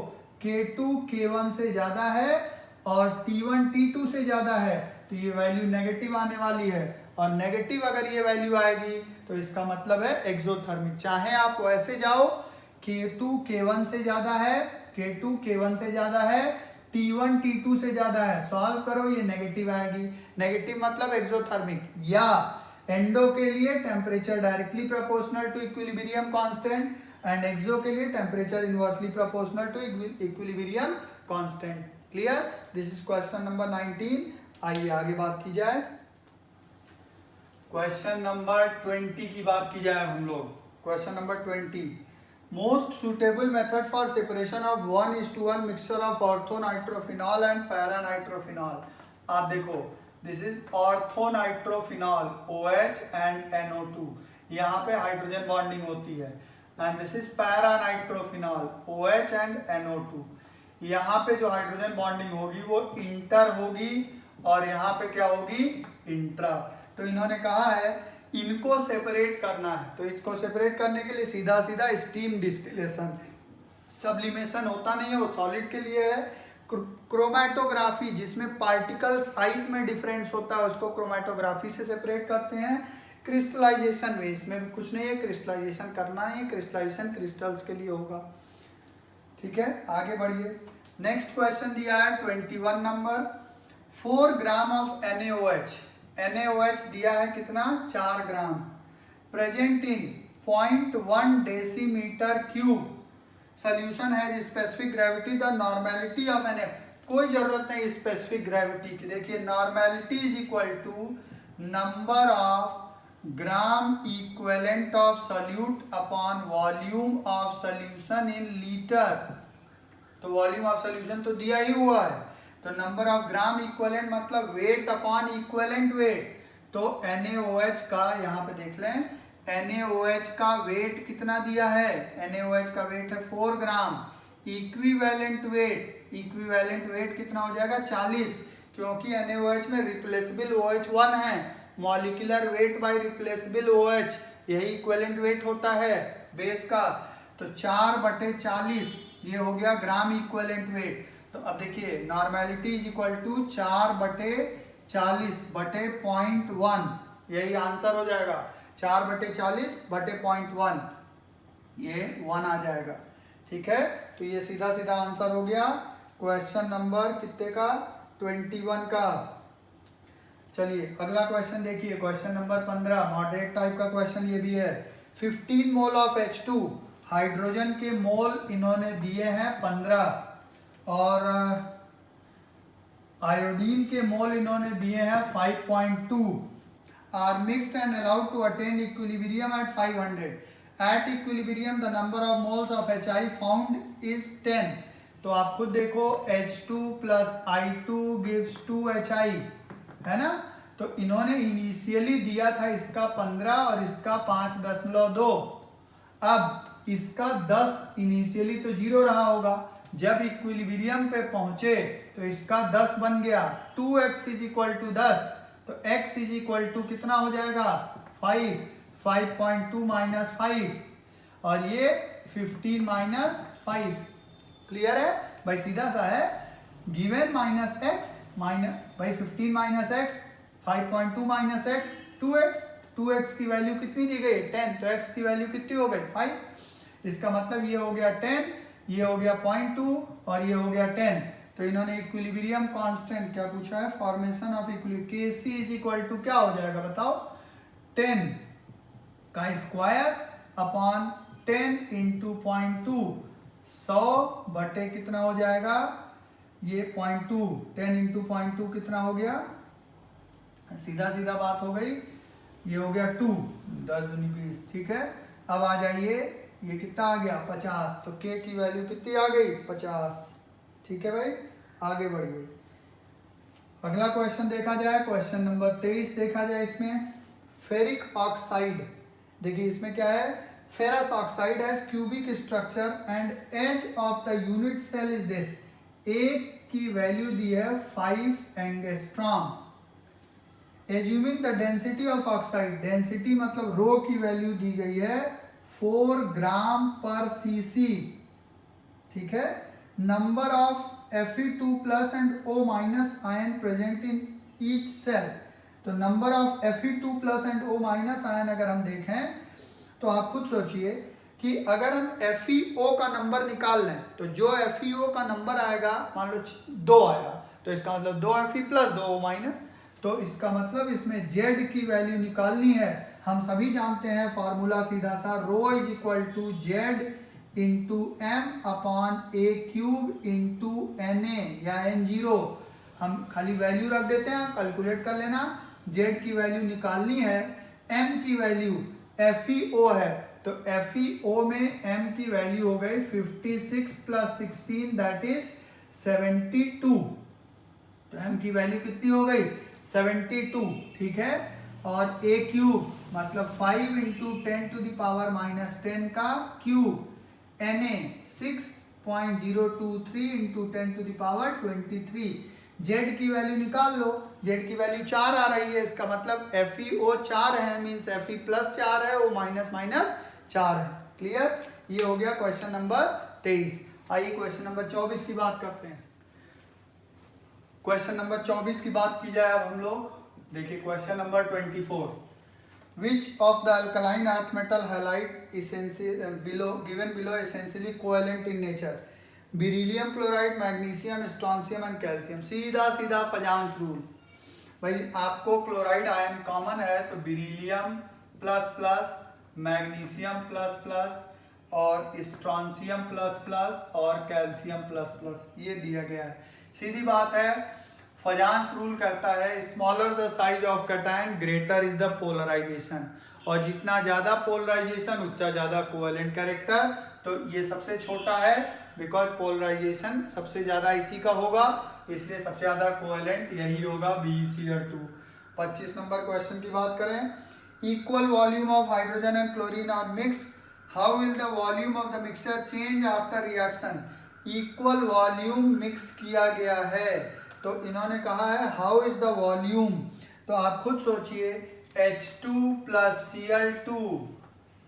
K2 K1 से ज्यादा है और T1 T2 से ज्यादा है, तो ये वैल्यू नेगेटिव आने वाली है, और नेगेटिव अगर ये वैल्यू आएगी तो इसका मतलब है एक्सोथर्मिक। चाहे आप वैसे जाओ K2 K1 से ज्यादा है, K2 K1 से ज्यादा है, T1 T2 से ज्यादा है, सॉल्व करो ये नेगेटिव आएगी। नेगेटिव मतलब एक्सोथर्मिक। या एंडो के लिए temperature directly proportional to equilibrium constant, and exo के लिए temperature inversely proportional to equilibrium constant. Clear, this is question number 19। आइए आगे बात की जाए, क्वेश्चन नंबर 20 की बात की जाए हम लोग। Question number 20, most suitable method for separation of 1:1 mixture of orthonitrophenol and paranitrophenol. आप देखो, this is orthonitrophenol OH and NO2, यहाँ पे हाइड्रोजन बॉन्डिंग होती है, and this is paranitrophenol OH and NO2। यहाँ पे जो हाइड्रोजन बॉन्डिंग होगी वो इंटर होगी और यहाँ पे क्या होगी, इंट्रा। तो इन्होंने कहा है इनको सेपरेट करना है, तो इसको सेपरेट करने के लिए सीधा सीधा स्टीम डिस्टिलेशन, सब्लिमेशन होता नहीं है, वो सॉलिड के लिए है। क्रोमैटोग्राफी, जिसमें पार्टिकल साइज में डिफरेंस होता है, उसको क्रोमैटोग्राफी से सेपरेट करते हैं। क्रिस्टलाइजेशन में, इसमें भी कुछ नहीं है, क्रिस्टलाइजेशन करना है, क्रिस्टलाइजेशन क्रिस्टल्स के लिए होगा। ठीक है, आगे बढ़िए। नेक्स्ट क्वेश्चन दिया है 21 नंबर, 4 ग्राम ऑफ NaOH दिया है कितना, 4 gram, present in 0.1 decimetre cube, solution है specific gravity, the normality of Na। कोई जरूरत नहीं स्पेसिफिक ग्रेविटी की, देखिए normality is equal to number of gram equivalent of solute upon volume of solution in litre. तो वॉल्यूम ऑफ सोल्यूशन तो दिया ही हुआ है, तो नंबर ऑफ ग्राम इक्विवेलेंट मतलब वेट अपॉन इक्विवेलेंट वेट, तो NaOH का यहाँ पे देख लें, NaOH का वेट कितना दिया है, NaOH का वेट है 4 ग्राम। इक्विवेलेंट वेट कितना हो जाएगा 40, क्योंकि NaOH में रिप्लेसेबल OH 1 है। Molecular weight by replaceable OH, यही इक्विवेलेंट वेट होता है बेस का। तो 4/40 ये हो गया ग्राम इक्विवेलेंट वेट। तो अब देखिए नॉर्मेलिटी इज इक्वल टू 4/40/0.1, यही आंसर हो जाएगा। 4/40/0.1, ये 1 आ जाएगा। ठीक है, तो ये सीधा सीधा आंसर हो गया क्वेश्चन नंबर कितने का, 21 का। चलिए अगला क्वेश्चन देखिए, क्वेश्चन नंबर 15, मॉडरेट टाइप का क्वेश्चन ये भी है। 15 मोल ऑफ H2, हाइड्रोजन के मोल इन्होंने दिए हैं 15, और आयोडीन के मोल इन्होंने दिए हैं 5.2, are mixed and allowed to attain equilibrium at 500। At equilibrium the number of moles of HI found is 10। तो आप खुद देखो, H2 plus I2 gives 2HI, है ना। तो इन्होंने इनिशियली दिया था इसका 15 और इसका 5.2। अब इसका 10 इनिशियली तो 0 रहा होगा, जब इक्विलिब्रियम पे पहुंचे तो इसका 10 बन गया। 2x इज इक्वल टू 10, तो x इज इक्वल टू कितना हो जाएगा 5, 5.2 माइनस 5, और ये 15 माइनस 5। क्लियर है भाई, सीधा सा है। गिवन माइनस x माइनस भाई 15 minus x, 5.2 minus x 2x, 2x की वैल्यू कितनी दी गई 10, तो x की वैल्यू कितनी हो गई 5। इसका मतलब ये हो गया 10, ये हो गया 0.2 और ये हो गया 10। तो इन्होंने इक्विलिब्रियम कांस्टेंट क्या पूछा है, formation of equilibrium, Kc is equal to क्या हो जाएगा बताओ, 10 का स्क्वायर अपॉन 10 इंटू 0.2, 100 बटे कितना हो जाएगा ये 0.2, 10 इंटू 0.2 कितना हो गया, सीधा सीधा बात हो गई, ये हो गया 2, 10 दूनी 20। ठीक है, अब आ जाइए, ये कितना आ गया 50, तो K की वैल्यू कितनी आ गई 50। ठीक है भाई, आगे बढ़िए। अगला क्वेश्चन देखा जाए, क्वेश्चन नंबर 23 देखा जाए। इसमें फेरिक ऑक्साइड, देखिए इसमें क्या है, ferrous oxide has cubic structure and edge of the unit cell is this. A की वैल्यू दी है 5 angstrom. Assuming the density of oxide, density मतलब रो की वैल्यू दी गई है 4 ग्राम पर cc। ठीक है, number of Fe2 plus and O minus ion present in each cell. तो number of Fe2 plus and O minus ion अगर हम देखें तो आप खुद सोचिए कि अगर हम FeO का नंबर निकाल लें तो जो FeO का नंबर आएगा, मान लो 2 आया, तो इसका मतलब 2 Fe प्लस 2 O माइनस, तो इसका मतलब इसमें Z की वैल्यू निकालनी है। हम सभी जानते हैं फॉर्मूला सीधा सा, rho is equal to Z into M upon A cube into Na या N0। हम खाली वैल्यू रख देते हैं, कैलकुलेट कर लेना। Z की वैल्यू निकालनी है, M की वैल्यू FeO है, तो FeO में M की वैल्यू हो गई 56 प्लस 16 दैट इज 72। तो M की वैल्यू कितनी हो गई 72। ठीक है, और A क्यूब मतलब 5 into 10 to the power minus 10 का cube, Na 6.023 into 10 to the power 23। Z की वैल्यू निकाल लो, Z की वैल्यू 4 आ रही है, इसका मतलब FeO 4 है, मीन्स Fe प्लस 4 है, O माइनस माइनस 4 है। क्लियर, ये हो गया क्वेश्चन नंबर 23। आइए क्वेश्चन नंबर 24 की बात करते हैं। क्वेश्चन नंबर 24 की बात की जाए अब हम लोग, देखिए question number 24, which of the alkaline earth metal halide given below essentially covalent in nature? Beryllium chloride, magnesium, strontium and calcium। सीधा सीधा फजांस रूल भाई, आपको क्लोराइड आयन कॉमन है तो beryllium plus plus, magnesium plus plus और strontium plus plus और calcium plus plus, ये दिया गया है। सीधी बात है, फजांस रूल कहता है smaller the size of cation greater is the polarization, और जितना ज्यादा पोलराइजेशन उतना ज्यादा कोवेलेंट कैरेक्टर। तो ये सबसे छोटा है बिकॉज पोलराइजेशन सबसे ज्यादा इसी का होगा, इसलिए सबसे ज्यादा कोवेलेंट यही होगा BeCl2। 25 नंबर क्वेश्चन की बात करें, equal volume of hydrogen and chlorine are mixed, how will the volume of the mixture change after reaction. Equal volume mix किया गया है, तो इन्होंने कहा है हाउ इज द वॉल्यूम। तो आप खुद सोचिए, H2 plus Cl2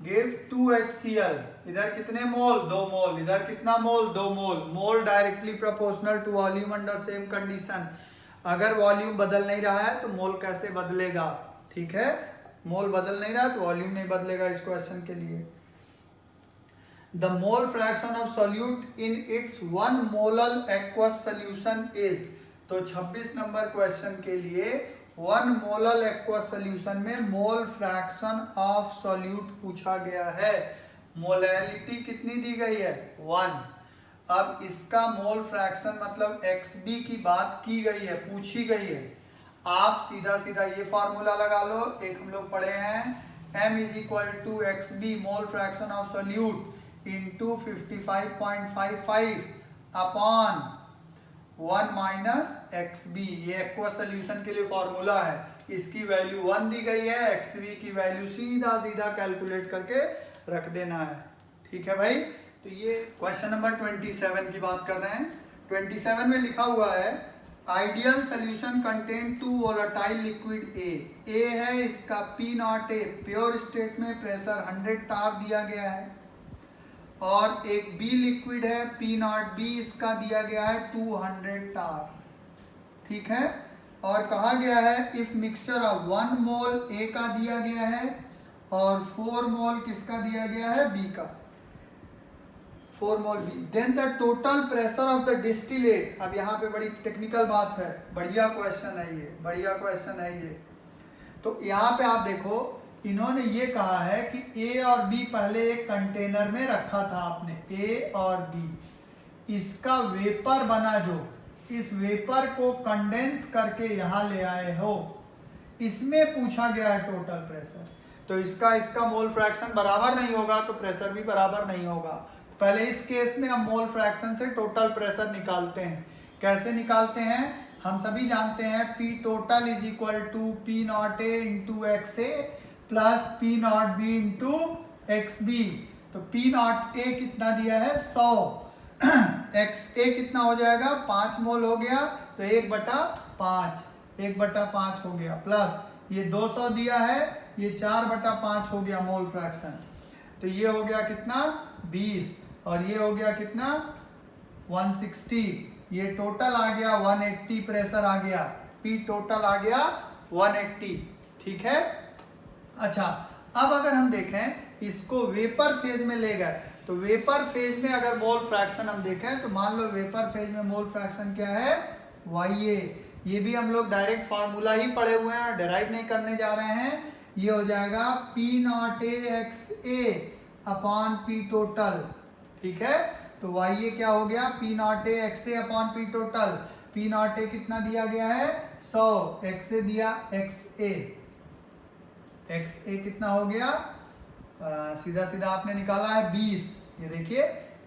give 2HCl, इधर कितने मोल, 2 मोल, इधर कितना mole, 2 mole, mole directly proportional to volume under same condition. अगर वॉल्यूम बदल नहीं रहा है तो मोल कैसे बदलेगा, ठीक है, मोल बदल नहीं रहा तो वॉल्यूम नहीं बदलेगा इस क्वेश्चन के लिए। The mole fraction of solute in its 1 molal aqueous solution is. तो 26 नंबर क्वेश्चन के लिए 1 मोलल एक्वस सोल्यूशन में मोल फ्रैक्शन ऑफ सॉल्यूट पूछा गया है। मोलैलिटी कितनी दी गई है, 1। अब इसका मोल फ्रैक्शन मतलब XB की बात की गई है, पूछी गई है। आप सीधा सीधा ये फार्मूला लगा लो, एक हम लोग पढ़े हैं, M is equal to XB mole fraction of solute into 55.55 upon 1 minus XB। ये एक्वस सोल्यूशन के लिए फॉर्मूला है, इसकी वैल्यू 1 दी गई है, XB की वैल्यू सीधा सीधा कैलकुलेट करके रख देना है, ठीक है भाई। तो ये क्वेश्चन नंबर 27 की बात कर रहे हैं। 27 में लिखा हुआ है ideal solution contain 2 volatile liquid A है इसका P0 A, प्योर स्टेट में प्रेशर 100 टार दिया गया है, और एक B लिक्विड है P0 B, इसका दिया गया है 200 टार, ठीक है। और कहा गया है if mixture of 1 mole A का दिया गया है और 4 मोल किसका दिया गया है, B का, 4 mole B, then the total pressure of the distillate. अब यहाँ पे बड़ी टेक्निकल बात है, बढ़िया क्वेश्चन है ये, बढ़िया क्वेश्चन है ये। तो यहाँ पे आप देखो, इन्होंने ये कहा है कि A और B पहले एक कंटेनर में रखा था आपने, A और B, इसका वेपर बना जो, इस वेपर को कंडेंस करके यहाँ ले आए हो, इसमें पूछा गया है टोटल प्रेशर। तो इसका मोल फ्रैक्शन बराबर नहीं होगा तो प्रेशर भी बराबर नहीं होगा। पहले इस केस में हम मोल फ्रैक्शन से टोटल प्रेशर निकालते हैं। कैसे निकालते हैं, हम सभी जानते हैं P total is equal to P0 A into XA plus P0 B into XB। तो P0 A कितना दिया है, 100, XA कितना हो जाएगा, 5 मोल हो गया, तो 1/5, 1/5 हो गया, प्लस ये 200 दिया है, ये 4/5 हो गया मोल फ्रैक्शन, तो ये हो गया कितना, 20, और ये हो गया कितना, 160, ये टोटल आ गया 180, प्रेशर आ गया, P टोटल आ गया 180, ठीक है। अच्छा, अब अगर हम देखें इसको वेपर फेज में ले गए, तो वेपर फेज में अगर मोल फ्रैक्शन हम देखें तो मान लो वेपर फेज में मोल फ्रैक्शन क्या है, YA। ये भी हम लोग डायरेक्ट फार्मूला ही पढ़े हुए हैं, डेराइव नहीं करने जा रहे हैं। ये हो जाएगा P0 A XA upon P total, ठीक है। तो YA क्या हो गया, P0 A XA upon P total. P0 A कितना दिया गया है, 100, XA दिया XA कितना हो गया, सीधा सीधा आपने निकाला है 20। ये देखिए,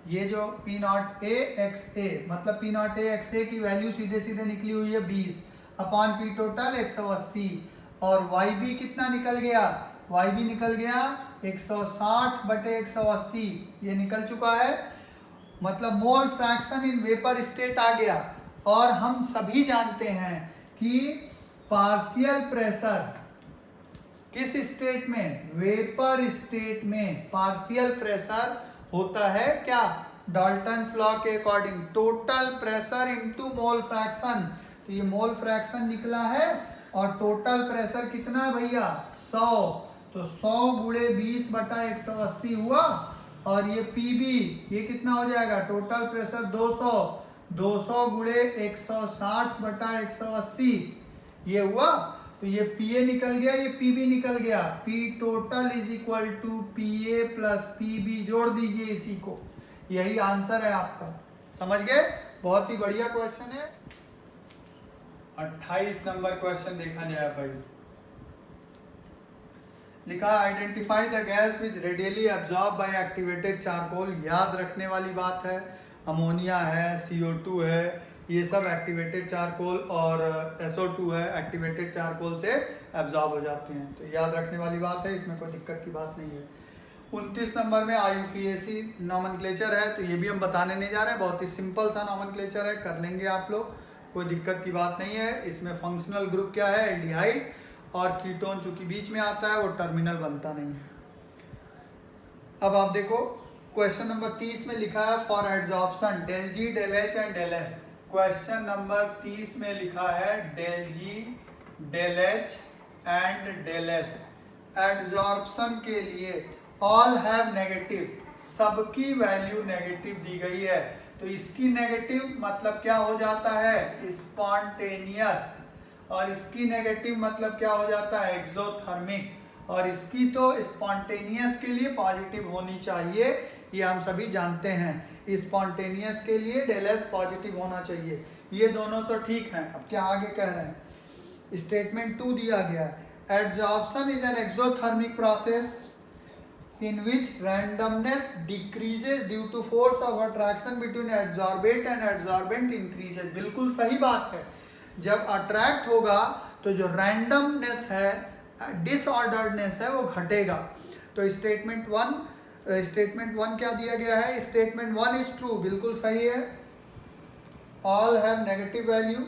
ये जो P0 A XA मतलब P0 A XA की वैल्यू सीधे सीधे निकली हुई है 20 अपॉन P टोटल 180, और YB कितना निकल गया, YB निकल गया 160/180, ये निकल चुका है, मतलब mole fraction in vapour state आ गया। और हम सभी जानते हैं कि पार्शियल प्रेशर किस स्टेट में, वेपर स्टेट में पार्शियल प्रेशर होता है क्या, डाल्टन्स लॉ के according total pressure into mole fraction. तो ये मोल फ्रैक्शन निकला है, और टोटल प्रेशर कितना है भैया, 100, तो 100 गुणे 20/180 हुआ, और ये PB ये कितना हो जाएगा, टोटल प्रेशर 200 गुणे 160/180 ये हुआ, तो ये PA निकल गया, ये PB निकल गया, P total is equal to PA plus PB, जोड़ दीजिए इसी को, यही आंसर है आपका, समझ गए, बहुत ही बढ़िया क्वेश्चन है। 28 नंबर क्वेश्चन देखा जाए भाई, लिखा identify the gas which radially absorb by activated charcoal. याद रखने वाली बात है, अमोनिया है, CO2 है, ये सब एक्टिवेटेड चारकोल और SO2 है, एक्टिवेटेड चारकोल से एब्जॉर्ब हो जाते हैं। तो याद रखने वाली बात है, इसमें कोई दिक्कत की बात नहीं है। 29 नंबर में IUPAC नॉमेनक्लेचर है, तो ये भी हम बताने नहीं जा रहे हैं, बहुत ही सिंपल सा नॉमेनक्लेचर है, कर लेंगे आप लोग, कोई दिक्कत की बात नहीं है। इसमें फंक्शनल ग्रुप क्या है, एल्डिहाइड, और कीटोन चूंकि बीच में आता है वो टर्मिनल बनता नहीं है। अब आप देखो क्वेश्चन नंबर 30 में लिखा है for adsorption del G del H and del S। Question number 30 में लिखा है del G del H and del S। Adsorption के लिए ऑल हैव नेगेटिव, सबकी वैल्यू नेगेटिव दी गई है, तो इसकी नेगेटिव मतलब क्या हो जाता है, स्पॉन्टेनियस, और इसकी नेगेटिव मतलब क्या हो जाता है, एक्सोथर्मिक, और इसकी तो स्पॉन्टेनियस के लिए पॉजिटिव होनी चाहिए, ये हम सभी जानते हैं। स्पॉन्टेनियस के लिए डेल S पॉजिटिव होना चाहिए, ये दोनों तो ठीक हैं। अब क्या आगे कह रहे हैं, स्टेटमेंट 2 दिया गया है, adsorption is an exothermic process in which randomness decreases due to force of attraction between adsorbate and adsorbent increases। बिल्कुल सही बात है, जब अट्रैक्ट होगा तो जो रैंडमनेस है, डिसऑर्डर्डनेस है, वो घटेगा। तो स्टेटमेंट 1 क्या दिया गया है, स्टेटमेंट 1 इज ट्रू, बिल्कुल सही है, all have negative value.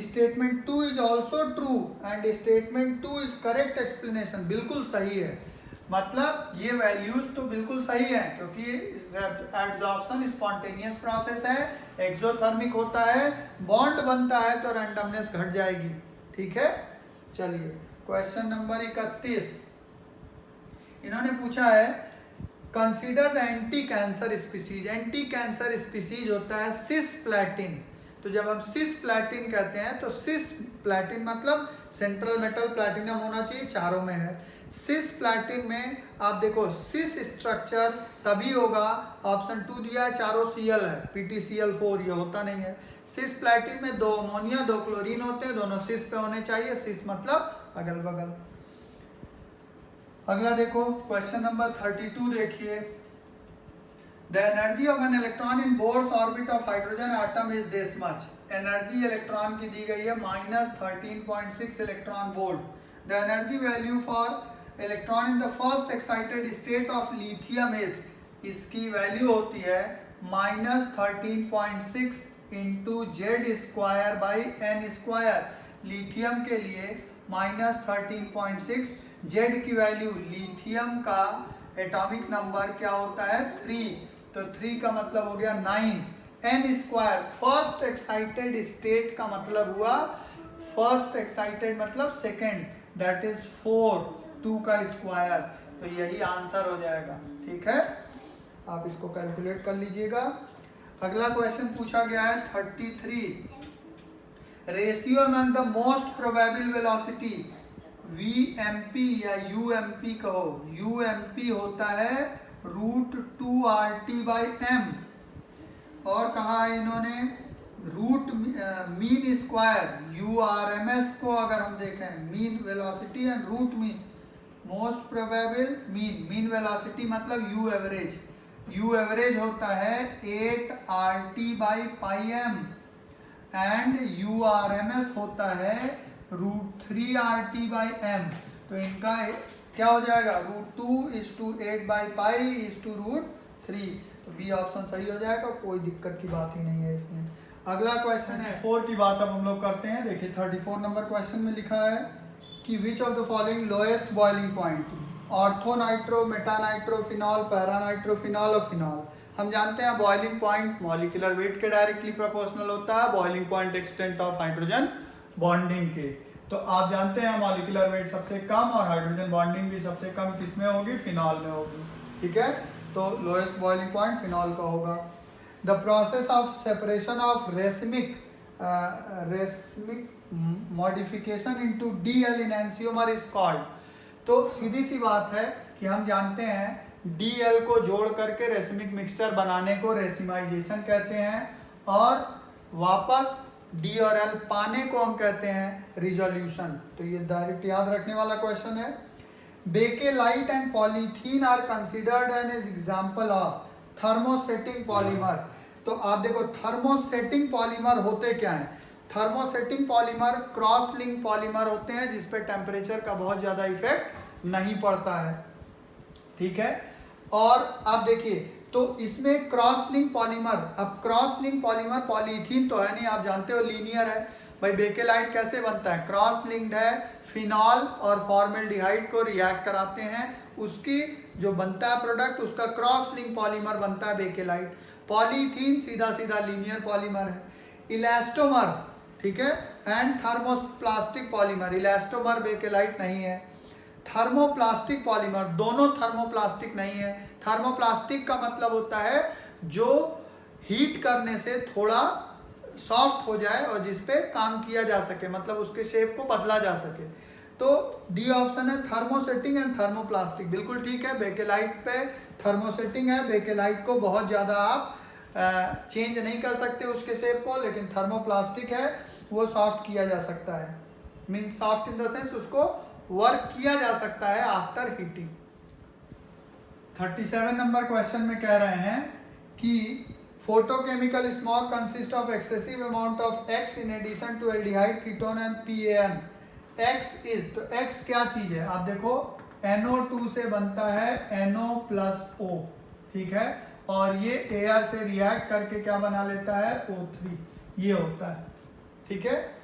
Statement 2 is also true and statement 2 is correct explanation, बिल्कुल सही है, मतलब ये वैल्यूज तो बिल्कुल सही है, क्योंकि एड्जॉर्प्शन स्पॉन्टेनियस प्रोसेस है, एक्सोथर्मिक होता है, बॉन्ड बनता है तो रैंडमनेस घट जाएगी। ठीक है, चलिए क्वेश्चन नंबर 31 इन्होंने पूछा है, consider the anti cancer species. Anti cancer species होता है सिसप्लैटिन। तो जब हम सिसप्लैटिन कहते हैं तो सिसप्लैटिन मतलब सेंट्रल मेटल प्लैटिनम होना चाहिए, चारों में है। सिसप्लैटिन में आप देखो सिस स्ट्रक्चर तभी होगा, ऑप्शन 2 दिया है, चारों Cl है, PtCl4, ये होता नहीं है। सिसप्लैटिन में 2 अमोनिया 2 क्लोरीन होते हैं, दोनों सिस पे होने चाहिए, सिस मतलब अगल बगल। अगला देखो क्वेश्चन नंबर 32 देखिए, the energy of an electron in Bohr's orbit of hydrogen atom is this much. Energy electron की दी गई है -13.6 electron volt. The energy value for electron in the first excited state of lithium is, इसकी वैल्यू होती है -13.6 into Z²/n²। Lithium के लिए -13.6, Z की वैल्यू, लिथियम का एटॉमिक नंबर क्या होता है 3, तो 3 का मतलब हो गया 9, n², फर्स्ट एक्साइटेड स्टेट का मतलब हुआ, फर्स्ट एक्साइटेड मतलब सेकेंड, दैट इज 4, 2 का स्क्वायर, तो यही आंसर हो जाएगा। ठीक है, आप इसको कैलकुलेट कर लीजिएगा। अगला क्वेश्चन पूछा गया है 33, ratio among the most probable velocity, VMP या UMP कहो, UMP होता है √2RT/m, और कहा है इन्होंने रूट मीन स्क्वायर, URMS को अगर हम देखें, mean velocity and root mean, most probable mean velocity मतलब U एवरेज होता है 8RT/m एंड URMS होता है √3RT/m। तो इनका क्या हो जाएगा, √2:8/π/√3, तो बी ऑप्शन सही हो जाएगा, कोई दिक्कत की बात ही नहीं है इसमें। अगला क्वेश्चन है 4 की बात अब हम लोग करते हैं। देखिए 34 नंबर क्वेश्चन में लिखा है कि which of the following lowest boiling point, orthonitro, metanitro, phenol, paranitro, phenol और फिनॉल। हम जानते हैं बॉइलिंग पॉइंट मॉलिक्यूलर वेट के डायरेक्टली प्रोपोर्शनल होता है, boiling point extent of hydrogen bonding के। तो आप जानते हैं मॉलिक्यूलर वेट सबसे कम और हाइड्रोजन बॉन्डिंग भी सबसे कम किसमें होगी, फिनॉल में होगी। ठीक है, तो लोएस्ट बॉइलिंग पॉइंट फिनॉल का होगा। The process of separation of racemic modification into DL enantiomer is called. तो सीधी सी बात है कि हम जानते हैं DL को जोड़ करके रेसमिक मिक्सचर बनाने को रेसिमाइजेशन कहते हैं, और वापस D और L पाने को हम कहते हैं रिजोल्यूशन। तो ये डायरेक्ट याद रखने वाला क्वेश्चन है। Bakelite and polythene are considered an example of thermosetting polymer. तो आप देखो थर्मोसेटिंग पॉलीमर होते क्या हैं? Thermosetting polymer cross link polymer होते हैं जिस पे टेम्परेचर का बहुत ज़्यादा इफेक्ट नहीं पड़ता है, ठीक है। और आप देखिए तो इसमें क्रॉस लिंक पॉलीमर, अब क्रॉस लिंक पॉलीमर पॉलीथीन तो है नहीं, आप जानते हो लीनियर है भाई। बेकेलाइट कैसे बनता है? क्रॉस लिंक्ड है, फिनॉल और फॉर्मेल्डिहाइड को रिएक्ट कराते हैं, उसकी जो बनता है प्रोडक्ट उसका क्रॉस लिंक पॉलीमर बनता है बेकेलाइट। पॉलीथीन सीधा सीधा लीनियर पॉलीमर है। इलास्टोमर, ठीक है, and thermoplastic polymer, elastomer bakelite नहीं है। थर्मोप्लास्टिक पॉलीमर, दोनों थर्मोप्लास्टिक नहीं है। थर्मोप्लास्टिक का मतलब होता है जो हीट करने से थोड़ा सॉफ्ट हो जाए और जिस पे काम किया जा सके, मतलब उसके शेप को बदला जा सके। तो डी ऑप्शन है थर्मोसेटिंग एंड थर्मोप्लास्टिक, बिल्कुल ठीक है। बेकेलाइट पे थर्मोसेटिंग है, बेकेलाइट को बहुत ज़्यादा आप चेंज नहीं कर सकते उसके शेप को, लेकिन थर्मोप्लास्टिक है वो सॉफ्ट किया जा सकता है, means soft in the sense उसको वर्क किया जा सकता है आफ्टर हीटिंग। 37 नंबर क्वेश्चन में कह रहे हैं कि photochemical smog consist of excessive amount of X in addition to aldehyde ketone and PAN। X इज, तो X क्या चीज है? आप देखो NO2 से बनता है NO+O, ठीक है, और ये एयर से रिएक्ट करके क्या बना लेता है? O3, ये होता है, ठीक है।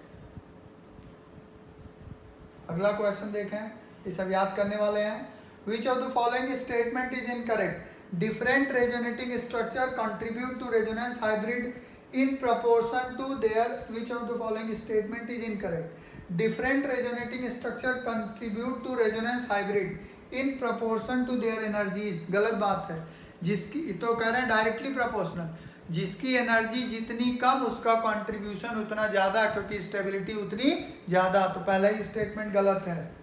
अगला क्वेश्चन देखें, ये सब याद करने वाले हैं। Which of the following statement is incorrect? Different resonating structure contribute to resonance hybrid in proportion to their. Which of the following statement is incorrect? Different resonating structure contribute to resonance hybrid in proportion to their energies. गलत बात है। जिसकी तो कह रहे हैं directly proportional, जिसकी energy जितनी कम उसका कंट्रीब्यूशन उतना ज़्यादा, क्योंकि स्टेबिलिटी उतनी ज़्यादा, तो पहला ही स्टेटमेंट गलत है।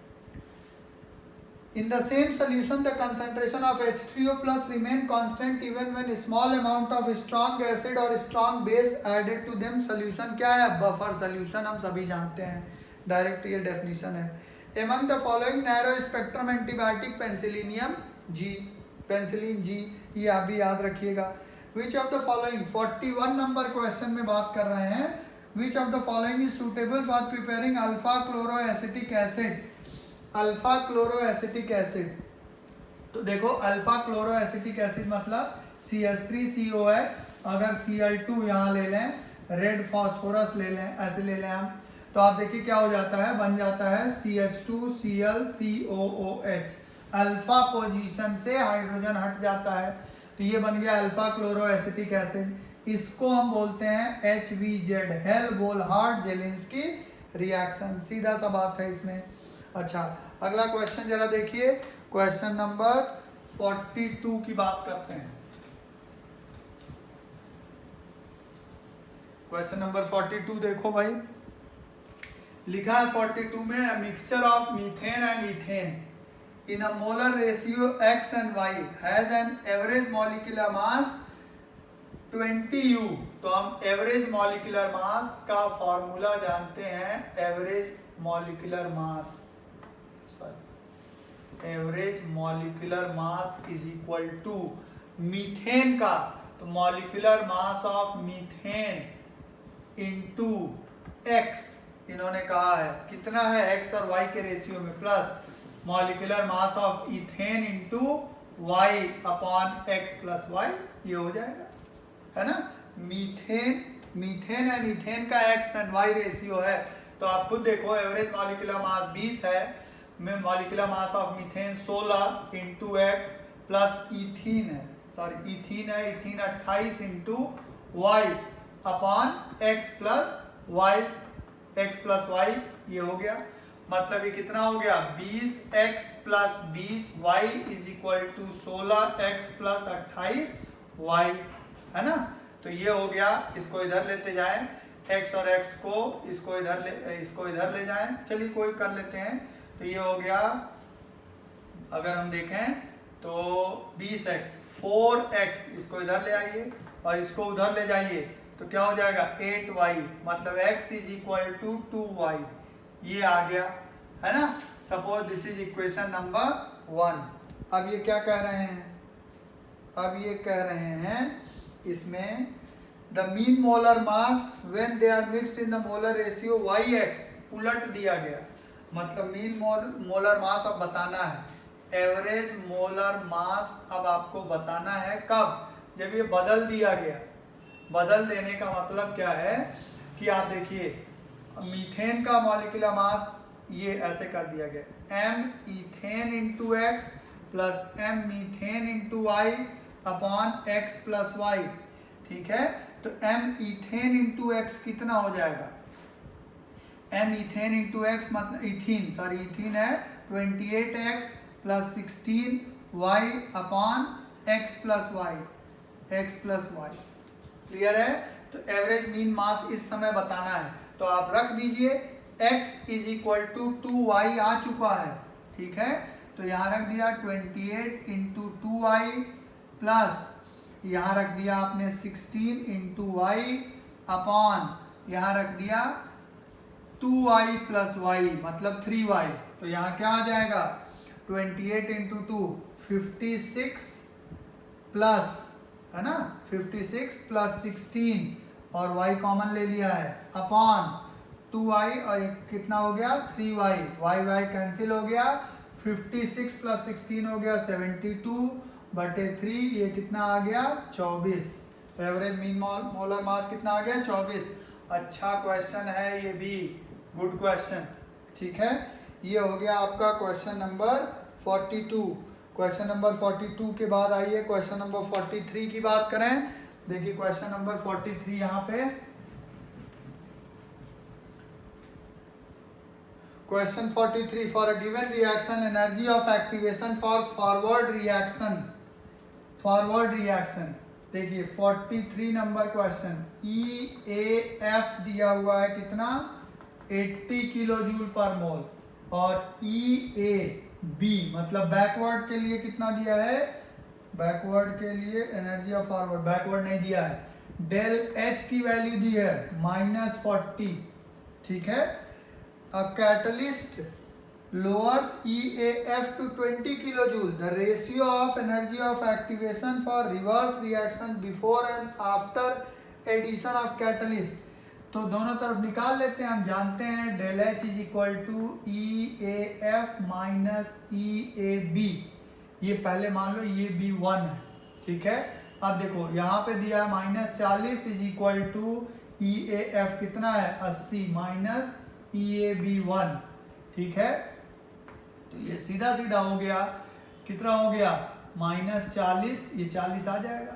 In the same solution, the concentration of H3O plus remain constant even when small amount of strong acid or strong base added to them. Solution क्या है? बफर solution, हम सभी जानते हैं, डायरेक्ट ये डेफिनेशन है। Among the following narrow spectrum antibiotic penicillium G, penicillin G, ये आप भी याद रखिएगा। Which of the following, 41 number question में बात कर रहे हैं, Which of the following is suitable for preparing alpha chloroacetic acid? Alpha chloroacetic acid, तो देखो अल्फा क्लोरोएसिटिक एसिड मतलब CH3CO है, अगर Cl2 यहाँ ले लें, रेड फास्फोरस ले लें, ऐसे ले लें हम, तो आप देखिए क्या हो जाता है, बन जाता है CH2ClCOOH। अल्फा पोजीशन से हाइड्रोजन हट जाता है, तो ये बन गया अल्फा क्लोरोएसिटिक एसिड। इसको हम बोलते हैं HVZ, हेल्महोल्ट्ज-जेलिंस्की रिएक्शन, सीधा सा बात है इसमें। अच्छा, अगला क्वेश्चन जरा देखिए, क्वेश्चन नंबर 42 की बात करते हैं। क्वेश्चन नंबर 42 देखो भाई, लिखा है 42 में, mixture of methane and ethane in a molar ratio X and Y has an average molecular mass 20U। तो हम एवरेज मॉलिक्यूलर मास का फॉर्मूला जानते हैं, average molecular mass, average molecular mass is equal to methane का, तो molecular mass of methane into X, इन्होंने कहा है कितना है, X और Y के रेशियो में, plus molecular mass of ethane into Y upon X plus Y, ये हो जाएगा, है ना। मीथेन एंड इथेन का X एंड Y रेशियो है, तो आप खुद देखो एवरेज मॉलिक्यूलर मास 20 है, में molecular mass of methane 16 into X plus ethene है, सॉरी इथीन है, ethene 28 into Y upon X plus Y, ये हो गया, मतलब ये कितना हो गया, 20X plus 20Y is equal to 16X plus 28Y, है ना। तो ये हो गया, इसको इधर लेते जाएं, X और X को इसको इधर ले जाएं, चलिए कोई कर लेते हैं, तो ये हो गया, अगर हम देखें तो 20X, 4X इसको इधर ले आइए और इसको उधर ले जाइए, तो क्या हो जाएगा 8Y, मतलब X is equal to 2Y, ये आ गया, है ना। Suppose this is equation number 1। अब ये क्या कह रहे हैं, अब ये कह रहे हैं इसमें the mean molar mass when they are mixed in the molar ratio YX, उलट दिया गया, मतलब मीन मोलर मास अब बताना है, एवरेज मोलर मास अब आपको बताना है कब, जब ये बदल दिया गया। बदल देने का मतलब क्या है कि आप देखिए मीथेन का मॉलिक्यूलर मास ये ऐसे कर दिया गया, m ethane into X plus m methane into Y upon x plus Y, ठीक है। तो m इथेन इंटू एक्स कितना हो जाएगा, m इथेन इंटू एक्स मतलब इथीन, सॉरी इथीन है 28x plus 16y upon x plus Y, x plus Y, clear है। तो एवरेज मीन मास इस समय बताना है, तो आप रख दीजिए x is equal to 2y आ चुका है, ठीक है। तो यहाँ रख दिया 28 इंटू 2y प्लस यहाँ रख दिया आपने 16 इंटू वाई अपॉन यहाँ रख दिया 2y प्लस वाई मतलब 3y। तो यहाँ क्या आ जाएगा 28 इंटू 2 56 प्लस, है ना, 56 प्लस 16 और y कॉमन ले लिया है अपॉन 2y और कितना हो गया 3y, y कैंसिल हो गया, 56 प्लस 16 हो गया 72 बटे 3, ये कितना आ गया 24। एवरेज मीन मोलर मास कितना आ गया 24। अच्छा क्वेश्चन है ये भी, गुड क्वेश्चन, ठीक है। ये हो गया आपका क्वेश्चन नंबर 42। क्वेश्चन नंबर 42 के बाद आइए क्वेश्चन नंबर 43 की बात करें। देखिए क्वेश्चन नंबर 43 यहाँ पे, question 43 for a given reaction energy of activation for forward reaction, forward reaction. देखिए 43 नंबर क्वेश्चन, EAF दिया हुआ है कितना 80 किलो जूल पर मोल और EAB मतलब बैकवर्ड के लिए कितना दिया है, बैकवर्ड के लिए एनर्जी ऑफ फॉरवर्ड, बैकवर्ड नहीं दिया है, डेल H की वैल्यू दी है -40, ठीक है। A catalyst lowers EAF to 20 kilojoule. The ratio of energy of activation for reverse reaction before and after addition of catalyst. तो दोनों तरफ निकाल लेते हैं, हम जानते हैं del H is equal to EAF minus EAB। ये पहले मान लो ये B1 है, ठीक है। अब देखो यहाँ पे दिया है -40 इज इक्वल टू EAF कितना है 80 माइनस EAB1, ठीक है। तो ये सीधा सीधा हो गया, कितना हो गया -40, ये 40 आ जाएगा,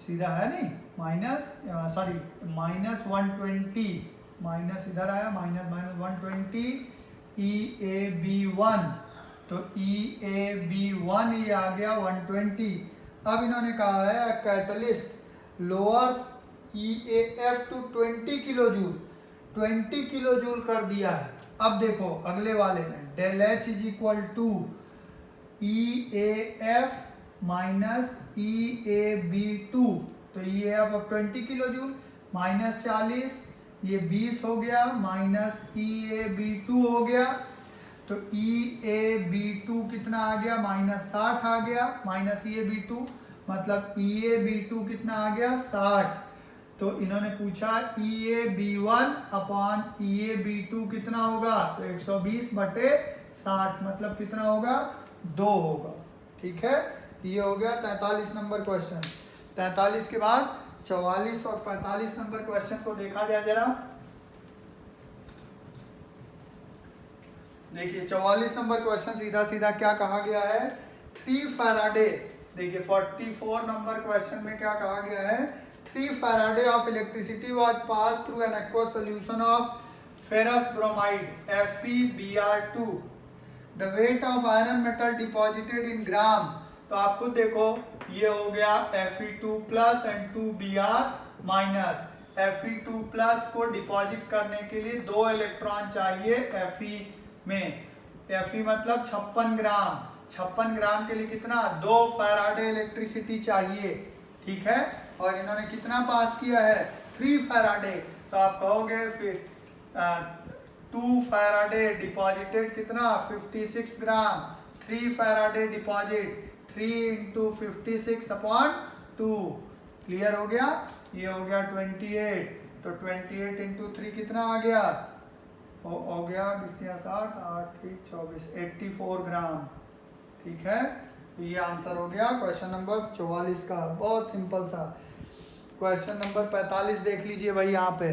सीधा है नहीं, -120 माइनस इधर आया -120 EAB1, तो EAB1 ये आ गया 120। अब इन्होंने कहा है catalyst lowers EAF to 20 kilo joule, 20 kilo joule कर दिया है। अब देखो अगले वाले में del H is equal to EAF minus EAB2, तो EAF अब 20 किलो जूल -40, ये 20 हो गया माइनस EAB2 हो गया, तो EAB2 कितना आ गया -60 आ गया, माइनस EAB2 मतलब EAB2 कितना आ गया 60। तो इन्होंने पूछा EAB1 अपॉन EAB2 कितना होगा, तो 120 बटे 60 मतलब कितना होगा 2 होगा, ठीक है। ये हो गया 43 नंबर क्वेश्चन। 43 के बाद 44 और 45 नंबर क्वेश्चन को देखा जाए जरा। देखिए 44 नंबर क्वेश्चन सीधा सीधा क्या कहा गया है 3 फैराडे। देखिए 44 नंबर क्वेश्चन में क्या कहा गया है 3 faraday of electricity was pass through an aqua solution of ferrous bromide FeBr2, the weight of iron metal deposited in gram. तो आप खुद देखो ये हो गया Fe2 plus and 2Br minus. Fe2 को डिपॉजिट करने के लिए 2 इलेक्ट्रॉन चाहिए Fe में, Fe मतलब 56 ग्राम, 56 ग्राम के लिए कितना 2 फैराडे इलेक्ट्रिसिटी चाहिए, ठीक है। और इन्होंने कितना पास किया है 3 फैराडे, तो आप कहोगे फिर 2 फैराडे डिपॉजिटेड कितना 56 ग्राम, 3 फैराडे डिपॉजिट 3 × 56 अपॉन 2, क्लियर हो गया। ये हो गया 28, तो 28 इंटू 3 कितना आ गया, हो गया 20/60, 8 3 24, 84 ग्राम। ठीक है, तो ये आंसर हो गया क्वेश्चन नंबर 44 का। बहुत सिंपल सा। क्वेश्चन नंबर 45 देख लीजिए भाई, यहाँ पे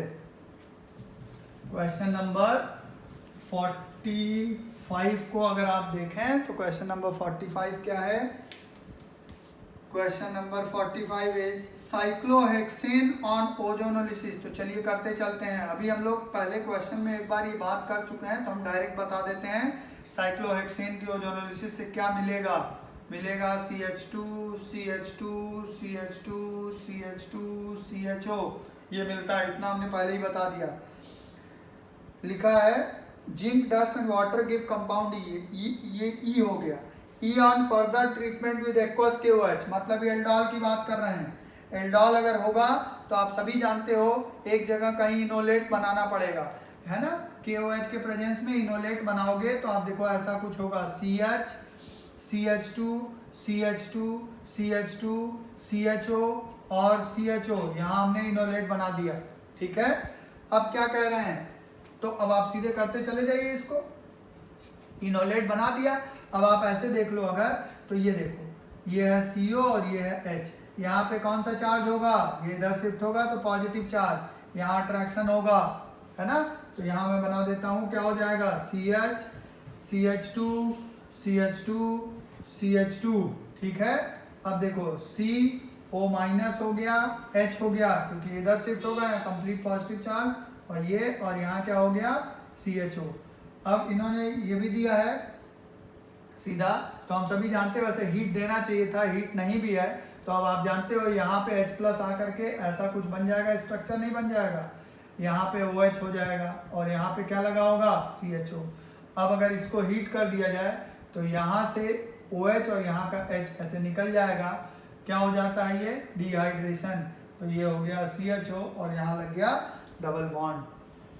क्वेश्चन नंबर 45 को अगर आप देखें तो क्वेश्चन नंबर 45 क्या है, question number 45 is cyclohexane on ozonolysis. तो चलिए करते चलते हैं। अभी हम लोग पहले क्वेश्चन में एक बार ये बात कर चुके हैं, तो हम डायरेक्ट बता देते हैं साइक्लोहेक्सेन की ओजोनोलिसिस से क्या मिलेगा। मिलेगा CH2 CH2 CH2 CH2 CHO, ये मिलता है। इतना हमने पहले ही बता दिया। लिखा है zinc dust and water give compound ये ई हो गया। ई on further treatment with aqueous KOH, मतलब ये एल्डोल की बात कर रहे हैं। एल्डोल अगर होगा तो आप सभी जानते हो एक जगह कहीं इनोलेट बनाना पड़ेगा, है ना। KOH के प्रेजेंस में इनोलेट बनाओगे तो आप देखो ऐसा कुछ होगा, CH CH2 CH2 CH2 CHO और CHO, यहाँ हमने इनोलेट बना दिया। ठीक है, अब क्या कह रहे हैं, तो अब आप सीधे करते चले जाइए इसको। इनोलेट बना दिया, अब आप ऐसे देख लो अगर, तो ये देखो ये है CO और ये है H। यहाँ पे कौन सा चार्ज होगा, ये इधर शिफ्ट होगा तो पॉजिटिव चार्ज, यहाँ अट्रैक्शन होगा, है ना। तो यहाँ मैं बना देता हूँ, क्या हो जाएगा CH CH2 CH2 CH2। ठीक है, अब देखो CO माइनस हो गया, H हो गया क्योंकि इधर शिफ्ट होगा, यहाँ कंप्लीट पॉजिटिव चार्ज, और ये और यहाँ क्या हो गया CHO। अब इन्होंने ये भी दिया है सीधा, तो हम सभी जानते हैं वैसे हीट देना चाहिए था, हीट नहीं भी है, तो अब आप जानते हो यहाँ पे H+ आकर के ऐसा कुछ बन जाएगा, स्ट्रक्चर नहीं बन जाएगा, यहाँ पे OH हो जाएगा और यहाँ पे क्या लगा होगा CHO। अब अगर इसको हीट कर दिया जाए तो यहाँ से OH और यहाँ का H ऐसे निकल जाएगा, क्या हो जाता है ये डिहाइड्रेशन, तो ये हो गया CHO और यहाँ लग गया डबल बॉन्ड।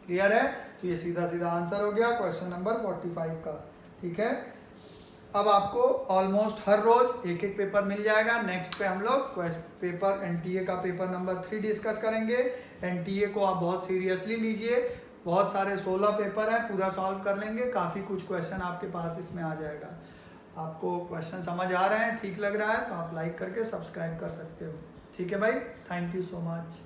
क्लियर है, तो ये सीधा सीधा आंसर हो गया क्वेश्चन नंबर 45 का। ठीक है, अब आपको ऑलमोस्ट हर रोज एक एक पेपर मिल जाएगा। नेक्स्ट पे हम लोग पेपर NTA का पेपर नंबर 3 डिस्कस करेंगे। NTA को आप बहुत सीरियसली लीजिए, बहुत सारे 16 पेपर है, पूरा सॉल्व कर लेंगे, काफ़ी कुछ क्वेश्चन आपके पास इसमें आ जाएगा। आपको क्वेश्चन समझ आ रहे हैं, ठीक लग रहा है तो आप लाइक करके सब्सक्राइब कर सकते हो। ठीक है भाई, थैंक यू सो मच।